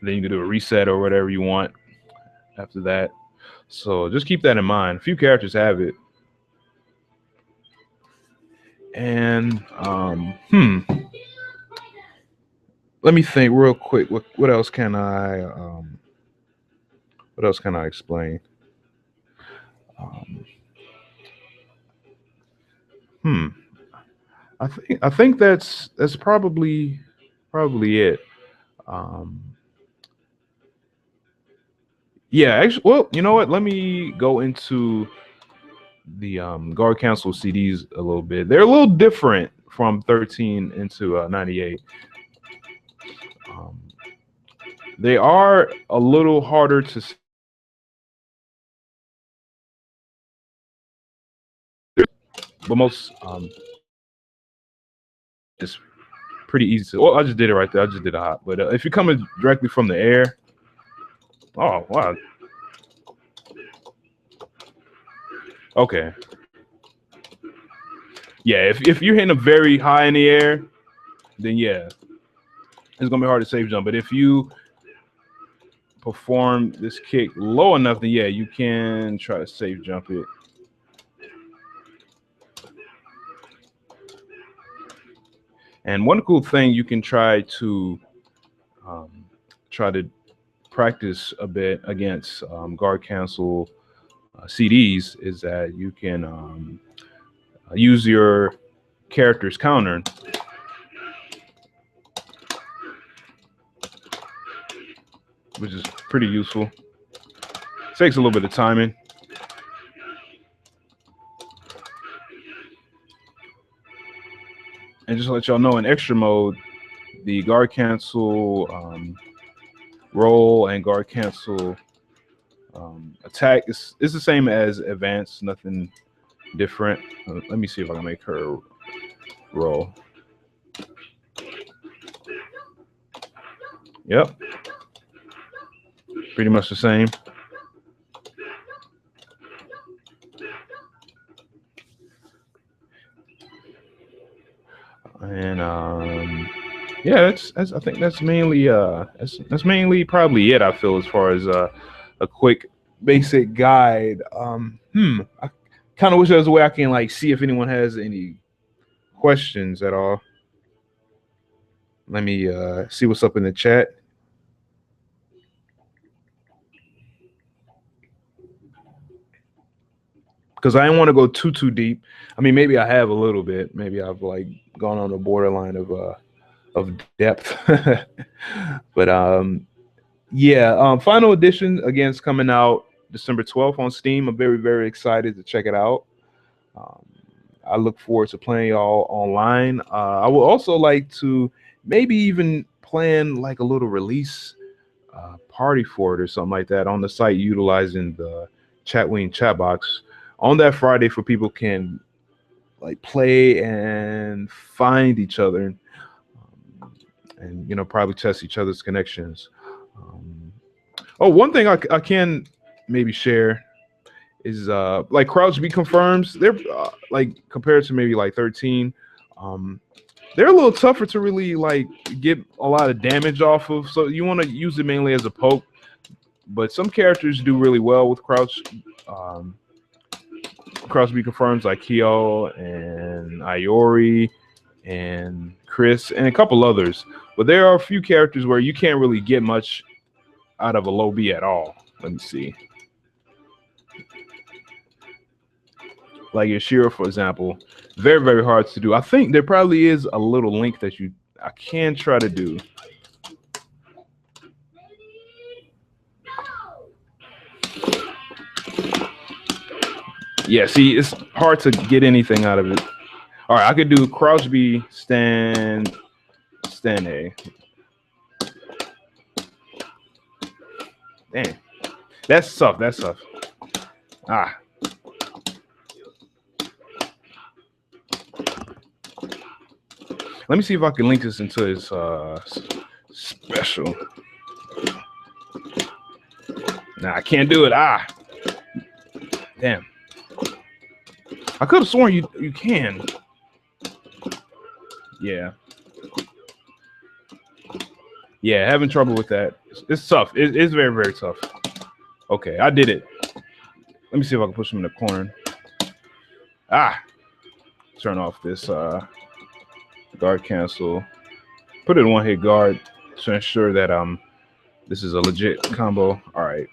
Then you can do a reset or whatever you want after that. So just keep that in mind. A few characters have it. And let me think real quick. What else can I explain? I think that's probably it. Yeah, actually, well, you know what? Let me go into the guard council CDs a little bit. They're a little different from 13 into 98. They are a little harder to see, but most it's pretty easy to. Well, I just did it right there. I just did a hop. But if you're coming directly from the air, oh wow. Okay. Yeah, if you're hitting them very high in the air, then yeah, it's gonna be hard to safe jump. But if you perform this kick low enough, then yeah, you can try to safe jump it. And one cool thing you can try to practice a bit against guard cancel CDs is that you can use your character's counter. Which is pretty useful. Takes a little bit of timing. And just to let y'all know, in extra mode, the guard cancel roll and guard cancel attack is the same as advanced, nothing different. Let me see if I can make her roll. Yep. Pretty much the same. And yeah, that's I think that's mainly that's mainly probably it. I feel as far as a quick basic guide. I kind of wish there was a way I can like see if anyone has any questions at all. Let me see what's up in the chat. Because I didn't want to go too deep. I mean, maybe I have a little bit. Maybe I've like gone on the borderline of depth. But yeah, final edition again is coming out December 12th on Steam. I'm very excited to check it out. I look forward to playing y'all online. I would also like to maybe even plan like a little release party for it or something like that on the site utilizing the chatwing chat box on that Friday for people can like play and find each other and you know probably test each other's connections. Oh, one thing I can maybe share is like crouch beat confirms. They're like compared to maybe like 13, they're a little tougher to really like get a lot of damage off of. So you want to use it mainly as a poke, but some characters do really well with crouch. Crouch beat confirms like Kyo and Iori and Chris and a couple others. But there are a few characters where you can't really get much out of a low B at all. Let me see. like your Shiro, for example, very, very hard to do. I think there probably is a little link that I can try to do. Yeah, see, it's hard to get anything out of it. All right, I could do crouch B, stand A. Damn, that's tough. That's tough. Ah. Let me see if I can link this into his special. Nah, I can't do it. Ah. Damn. I could have sworn you can. Yeah. Yeah, having trouble with that. It's tough. It's very, very tough. Okay, I did it. Let me see if I can push him in the corner. Ah. Turn off this guard cancel. Put it in one hit guard to ensure that this is a legit combo. All right.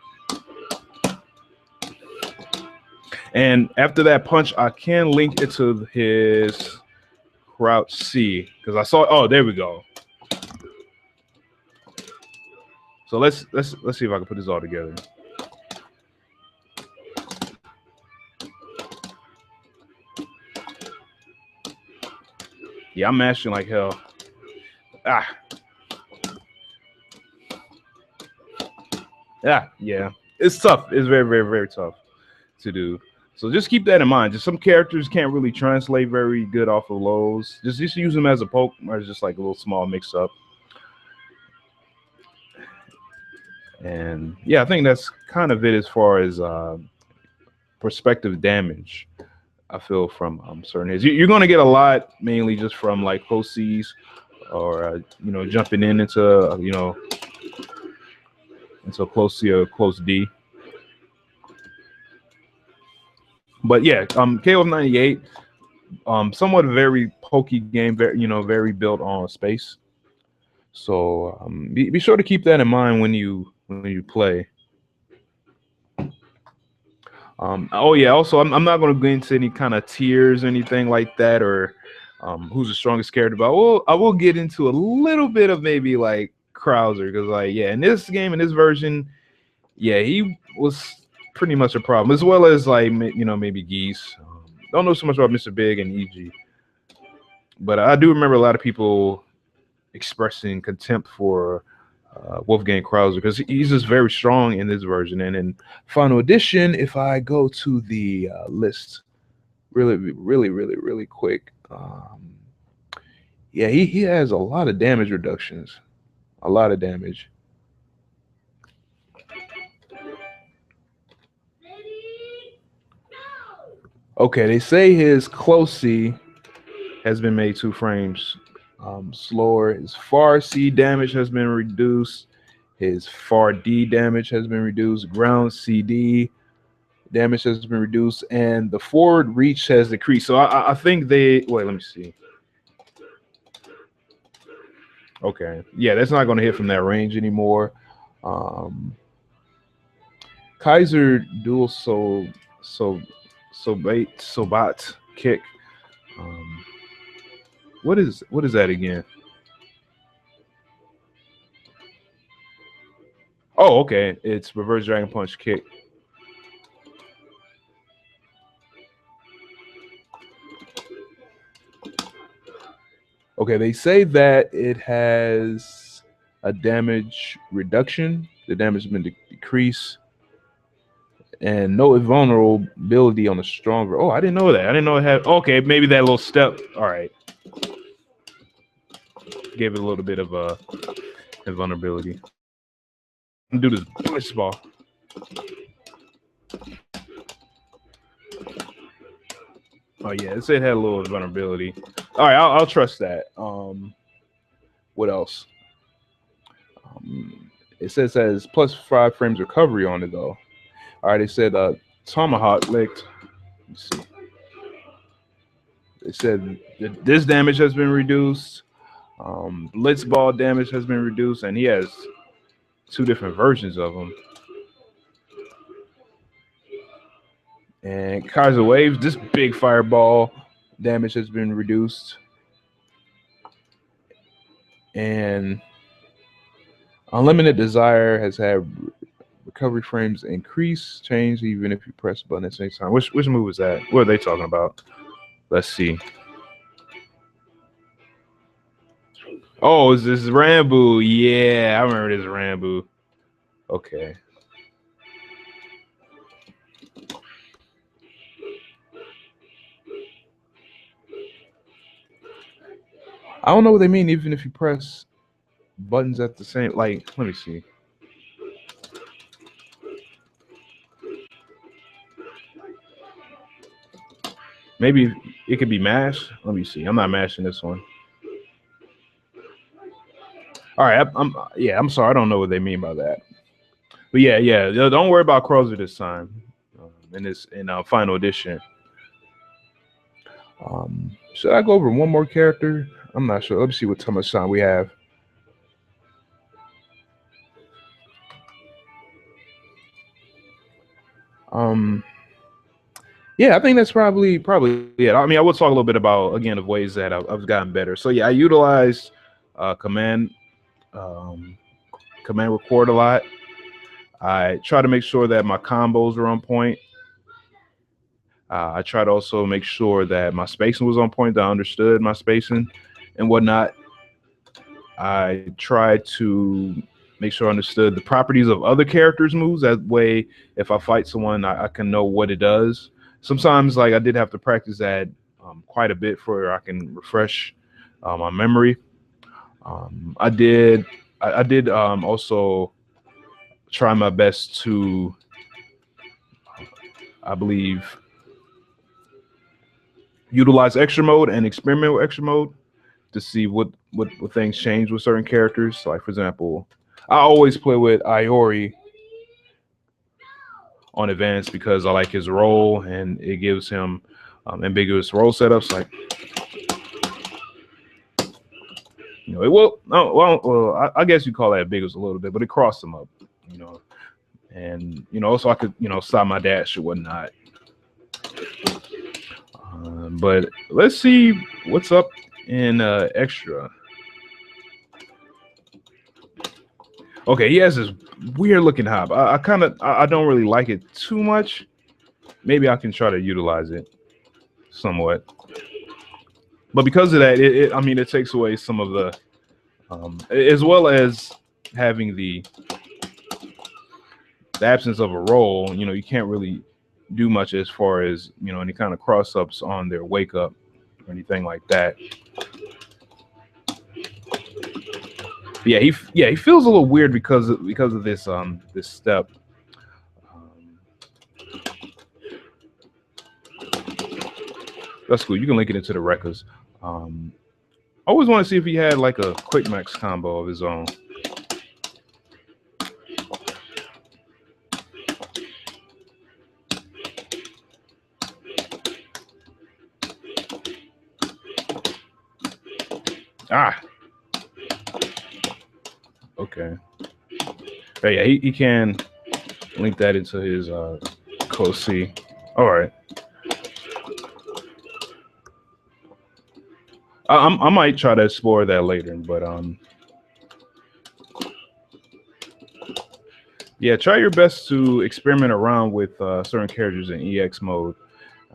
And after that punch, I can link it to his crouch C because I saw. Oh, there we go. So let's see if I can put this all together. Yeah, I'm mashing like hell. Ah. Yeah. It's tough. It's very, very, very tough to do. So just keep that in mind. Just some characters can't really translate very good off of lows. Just use them as a poke or just like a little small mix up. And yeah, I think that's kind of it as far as perspective damage. I feel from certain hits. You're going to get a lot mainly just from like close C's or jumping into into close C or close D. But yeah, KOF98, somewhat a very pokey game, very built on space. So be sure to keep that in mind when you play. Oh yeah, also I'm not going to go into any kind of tiers or anything like that, or who's the strongest character. But I will get into a little bit of maybe like Krauser, because like in this game, in this version, he was pretty much a problem, as well as like maybe Geese. Don't know so much about Mr. Big and EG, but I do remember a lot of people expressing contempt for Wolfgang Krauser because he's just very strong in this version. And in Final Edition, if I go to the list really quick, he has a lot of damage reductions, a lot of damage. Okay, they say his close C has been made 2 frames slower. His far C damage has been reduced. His far D damage has been reduced. Ground CD damage has been reduced, and the forward reach has decreased. So I think they wait. Let me see. Okay, yeah, that's not going to hit from that range anymore. Kaiser dual Sobat kick. What is that again? Oh, okay. It's reverse dragon punch kick. Okay, they say that it has a damage reduction. The damage has been decreased. And no invulnerability on the stronger. Oh, I didn't know that. I didn't know it had. Okay, maybe that little step. All right. Gave it a little bit of invulnerability. Do this blitz ball. Oh yeah, it said it had a little vulnerability. All right, I'll trust that. What else? It says it has +5 frames recovery on it though. All right, it said tomahawk licked. Let's see. It said this damage has been reduced. Blitz ball damage has been reduced, and he has 2 different versions of them. And Kaiser Waves, this big fireball damage has been reduced. And Unlimited Desire has had recovery frames increase, change even if you press the button at the same time. Which move is that? What are they talking about? Let's see. Oh, is this Rambo? Yeah, I remember this Rambo. Okay. I don't know what they mean, even if you press buttons at the same. Like, let me see. Maybe it could be mashed. Let me see. I'm not mashing this one. All right. I'm sorry. I don't know what they mean by that. But yeah. Don't worry about Crozer this time. In final edition. Should I go over one more character? I'm not sure. Let me see what much time we have. Yeah, I think that's probably it. I mean, I will talk a little bit about again of ways that I've gotten better. So yeah, I utilized command record a lot. I try to make sure that my combos are on point. I try to also make sure that my spacing was on point, that I understood my spacing and whatnot. I tried to make sure I understood the properties of other characters' moves. That way, if I fight someone, I can know what it does. Sometimes, like I did have to practice that quite a bit for I can refresh my memory. I did also try my best to, I believe, utilize extra mode and experiment with extra mode to see what things change with certain characters. Like for example, I always play with Iori on advanced because I like his role and it gives him ambiguous role setups. Like it will. No, well, I guess you call that ambiguous a little bit, but it crossed him up. And also I could stop my dash or whatnot. But let's see what's up in extra. Okay, he has this weird looking hop. I don't really like it too much. Maybe I can try to utilize it somewhat. But because of that, it takes away some of the, as well as having the absence of a roll. You can't really do much as far as any kind of cross ups on their wake up or anything like that. He feels a little weird because of this this step. That's cool. You can link it into the records. I always want to see if he had like a quick max combo of his own. Okay. But yeah, he can link that into his COC. All right. I might try to explore that later, but yeah, try your best to experiment around with certain characters in EX mode.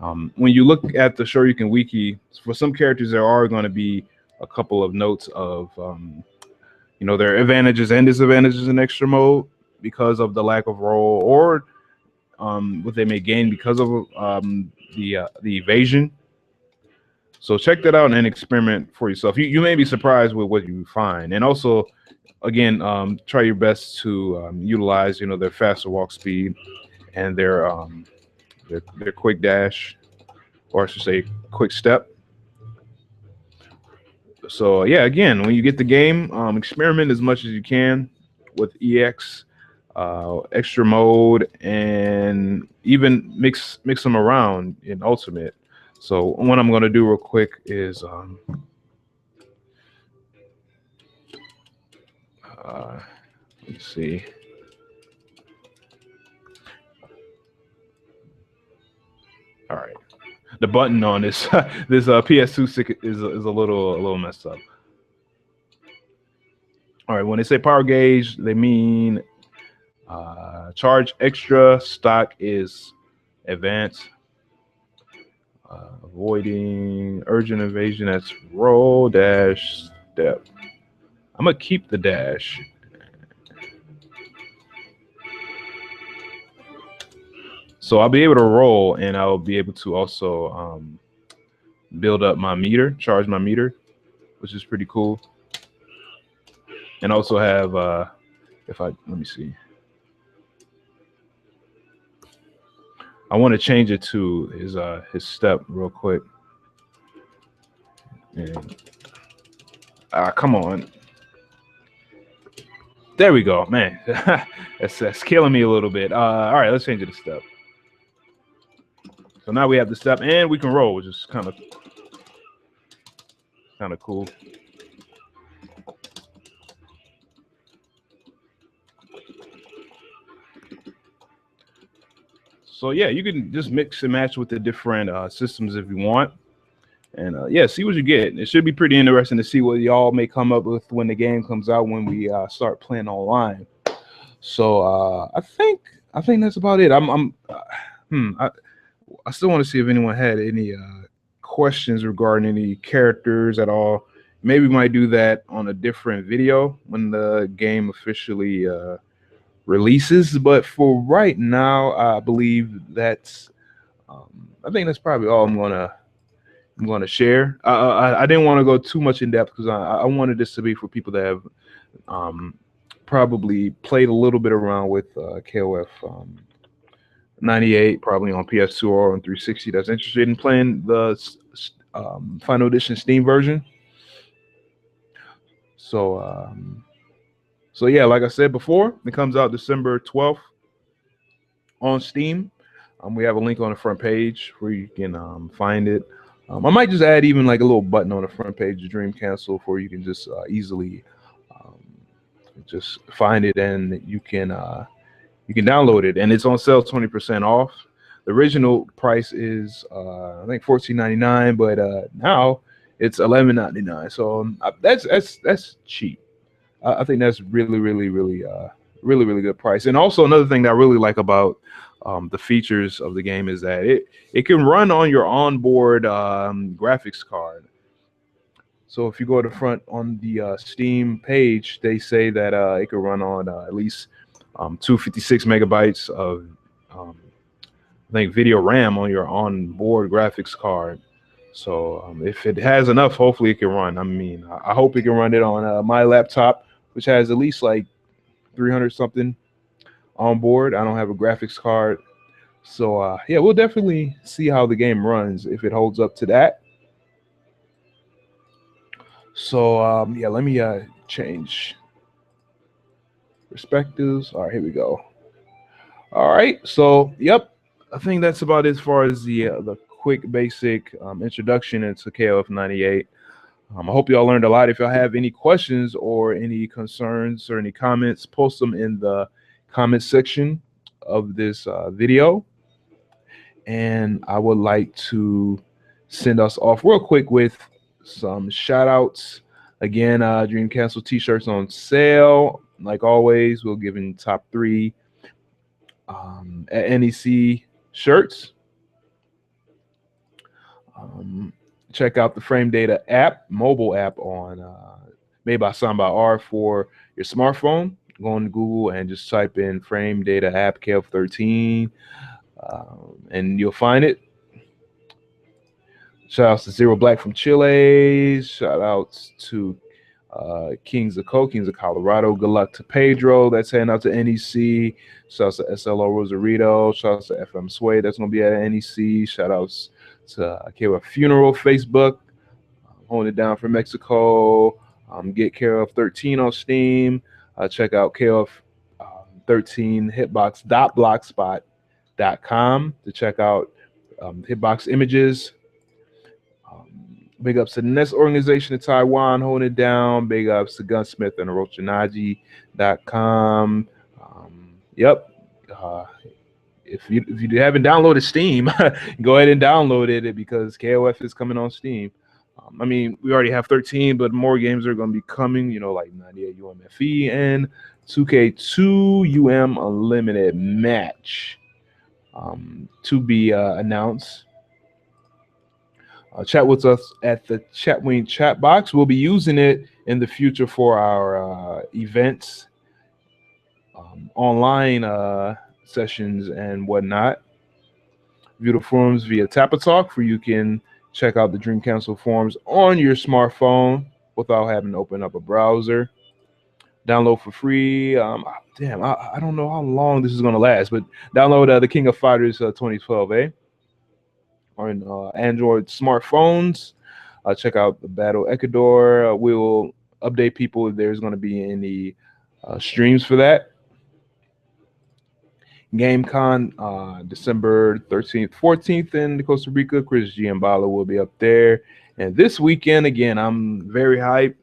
When you look at the Shoryuken Wiki, for some characters there are going to be a couple of notes of their advantages and disadvantages in extra mode because of the lack of roll or what they may gain because of the evasion. So check that out and experiment for yourself. You may be surprised with what you find, and also, again, try your best to utilize their faster walk speed and their quick dash, or I should say, quick step. So yeah, again, when you get the game, experiment as much as you can with EX, extra mode, and even mix them around in Ultimate. So what I'm going to do real quick is let's see. All right. The button on this this PS2 stick is a little messed up. All right. When they say power gauge, they mean charge extra. Stock is advanced. Avoiding urgent invasion. That's roll dash step. I'm gonna keep the dash. So I'll be able to roll, and I'll be able to also build up my meter, charge my meter, which is pretty cool. And also have if I let me see, I want to change it to his step real quick. And come on, there we go, man. that's killing me a little bit. All right, let's change it to step. So now we have the step, and we can roll, which is kind of cool. So yeah, you can just mix and match with the different systems if you want, and yeah, see what you get. It should be pretty interesting to see what y'all may come up with when the game comes out, when we start playing online. So I think that's about it. I still want to see if anyone had any questions regarding any characters at all. Maybe we might do that on a different video when the game officially releases. But for right now, I believe that's. I think that's probably all I'm gonna share. I didn't want to go too much in depth because I wanted this to be for people that have probably played a little bit around with KOF 98, probably on PS2 or on 360. That's interested in playing the Final Edition Steam version. So so yeah, like I said before, it comes out December 12th on Steam. We have a link on the front page where you can find it. I might just add even like a little button on the front page of Dream Cancel, where you can just easily just find it, and you can download it, and it's on sale 20% off. The original price is I think $14.99, but now it's $11.99. So that's cheap. I think that's really good price. And also another thing that I really like about the features of the game is that it can run on your onboard graphics card. So if you go to the front on the Steam page, they say that it can run on at least 256 megabytes of I think video RAM on your onboard graphics card. So if it has enough, hopefully it can run. I mean, I hope it can run it on my laptop, which has at least like 300 something on board. I don't have a graphics card. So yeah, we'll definitely see how the game runs if it holds up to that. So yeah, let me change perspectives. All right, here we go. All right, so yep, I think that's about it as far as the quick basic introduction into KOF98. I hope y'all learned a lot. If y'all have any questions or any concerns or any comments, post them in the comment section of this video. And I would like to send us off real quick with some shout outs. Again, Dream Castle t-shirts on sale. Like always, we're giving top 3 at NEC shirts. Check out the Frame Data app, mobile app on made by Samba R for your smartphone. Go on to Google and just type in Frame Data app KOF13, and you'll find it. Shout outs to Zero Black from Chile. Shout outs to Kings of Colorado. Good luck to Pedro. That's heading out to NEC. Shout outs to SLO Rosarito. Shout outs to FM Sway. That's going to be at NEC. Shout outs to KOF Funeral Facebook. Holding it down for Mexico. Get KOF 13 on Steam. Check out KOF 13 hitbox.blogspot.com to check out hitbox images. Big ups to the Nest organization in Taiwan holding it down. Big ups to Gunsmith and Orochinaji.com. Yep. if you haven't downloaded Steam, go ahead and download it because KOF is coming on Steam. I mean, we already have 13, but more games are going to be coming. You know, like 98UM FE and 2K2UM Unlimited Match to be announced. Chat with us at the Chatwing chat box. We'll be using it in the future for our events, online sessions, and whatnot. View the forums via Talk, where you can check out the Dream Council forums on your smartphone without having to open up a browser. Download for free. Damn, I don't know how long this is going to last, but download the King of Fighters 2012, on Android smartphones. Check out the Battle Ecuador. We will update people if there's going to be any streams for that. GameCon December 13th, 14th in Costa Rica. Chris Giambala will be up there. And this weekend, again, I'm very hyped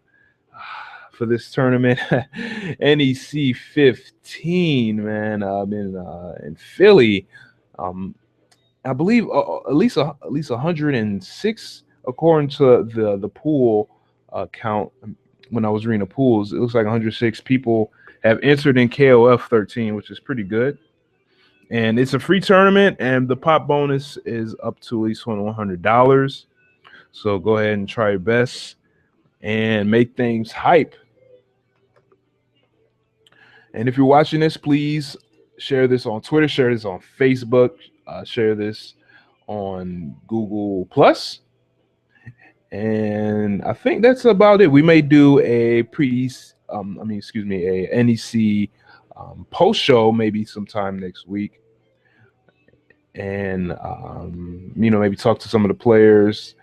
for this tournament. NEC 15, man. I've been in Philly. I believe at least 106 according to the pool count. When I was reading the pools, it looks like 106 people have entered in KOF 13, which is pretty good. And it's a free tournament, and the pop bonus is up to at least $100. So go ahead and try your best and make things hype. And if you're watching this, please share this on Twitter, share this on Facebook, share this on Google Plus. And I think that's about it. We may do a a NEC post show maybe sometime next week. And maybe talk to some of the players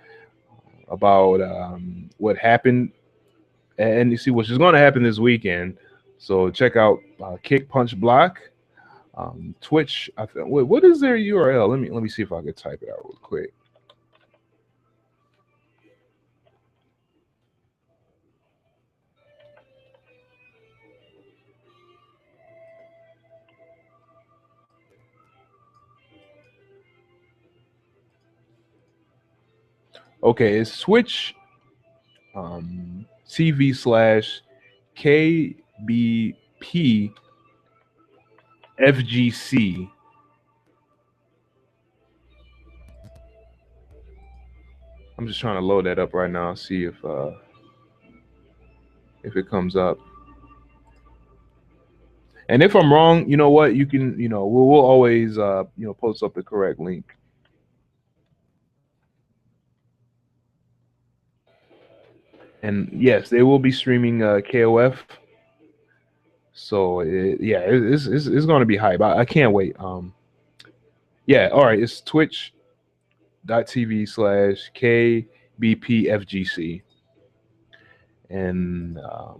about what happened at NEC, which is going to happen this weekend. So check out Kick Punch Block, Twitch. What is their URL? Let me see if I can type it out real quick. Okay, it's Twitch TV/KBP FGC. I'm just trying to load that up right now, see if it comes up. And if I'm wrong, you know what? You can, we'll always post up the correct link. And yes, they will be streaming KOF. So it's going to be hype. I can't wait. Yeah, all right. It's twitch.tv/KBPFGC. And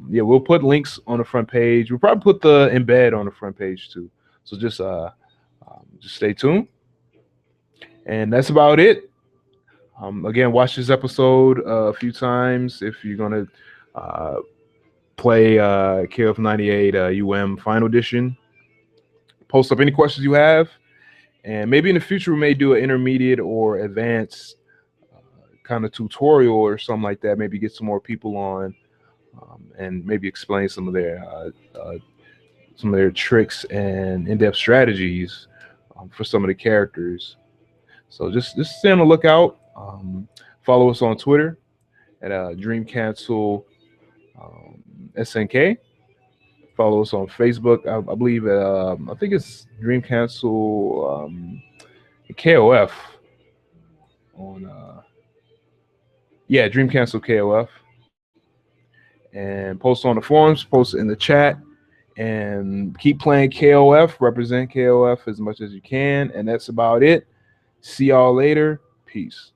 we'll put links on the front page. We'll probably put the embed on the front page too. So just stay tuned. And that's about it. Again, watch this episode a few times if you're gonna play KOF98UM Final Edition. Post up any questions you have, and maybe in the future we may do an intermediate or advanced kind of tutorial or something like that. Maybe get some more people on, and maybe explain some of their tricks and in-depth strategies for some of the characters. So just stay on the lookout. Follow us on Twitter at Dream Cancel SNK. Follow us on Facebook. I believe I think it's Dream Cancel KOF on Dream Cancel KOF. And post on the forums, post in the chat, and keep playing KOF. Represent KOF as much as you can. And that's about it. See y'all later. Peace.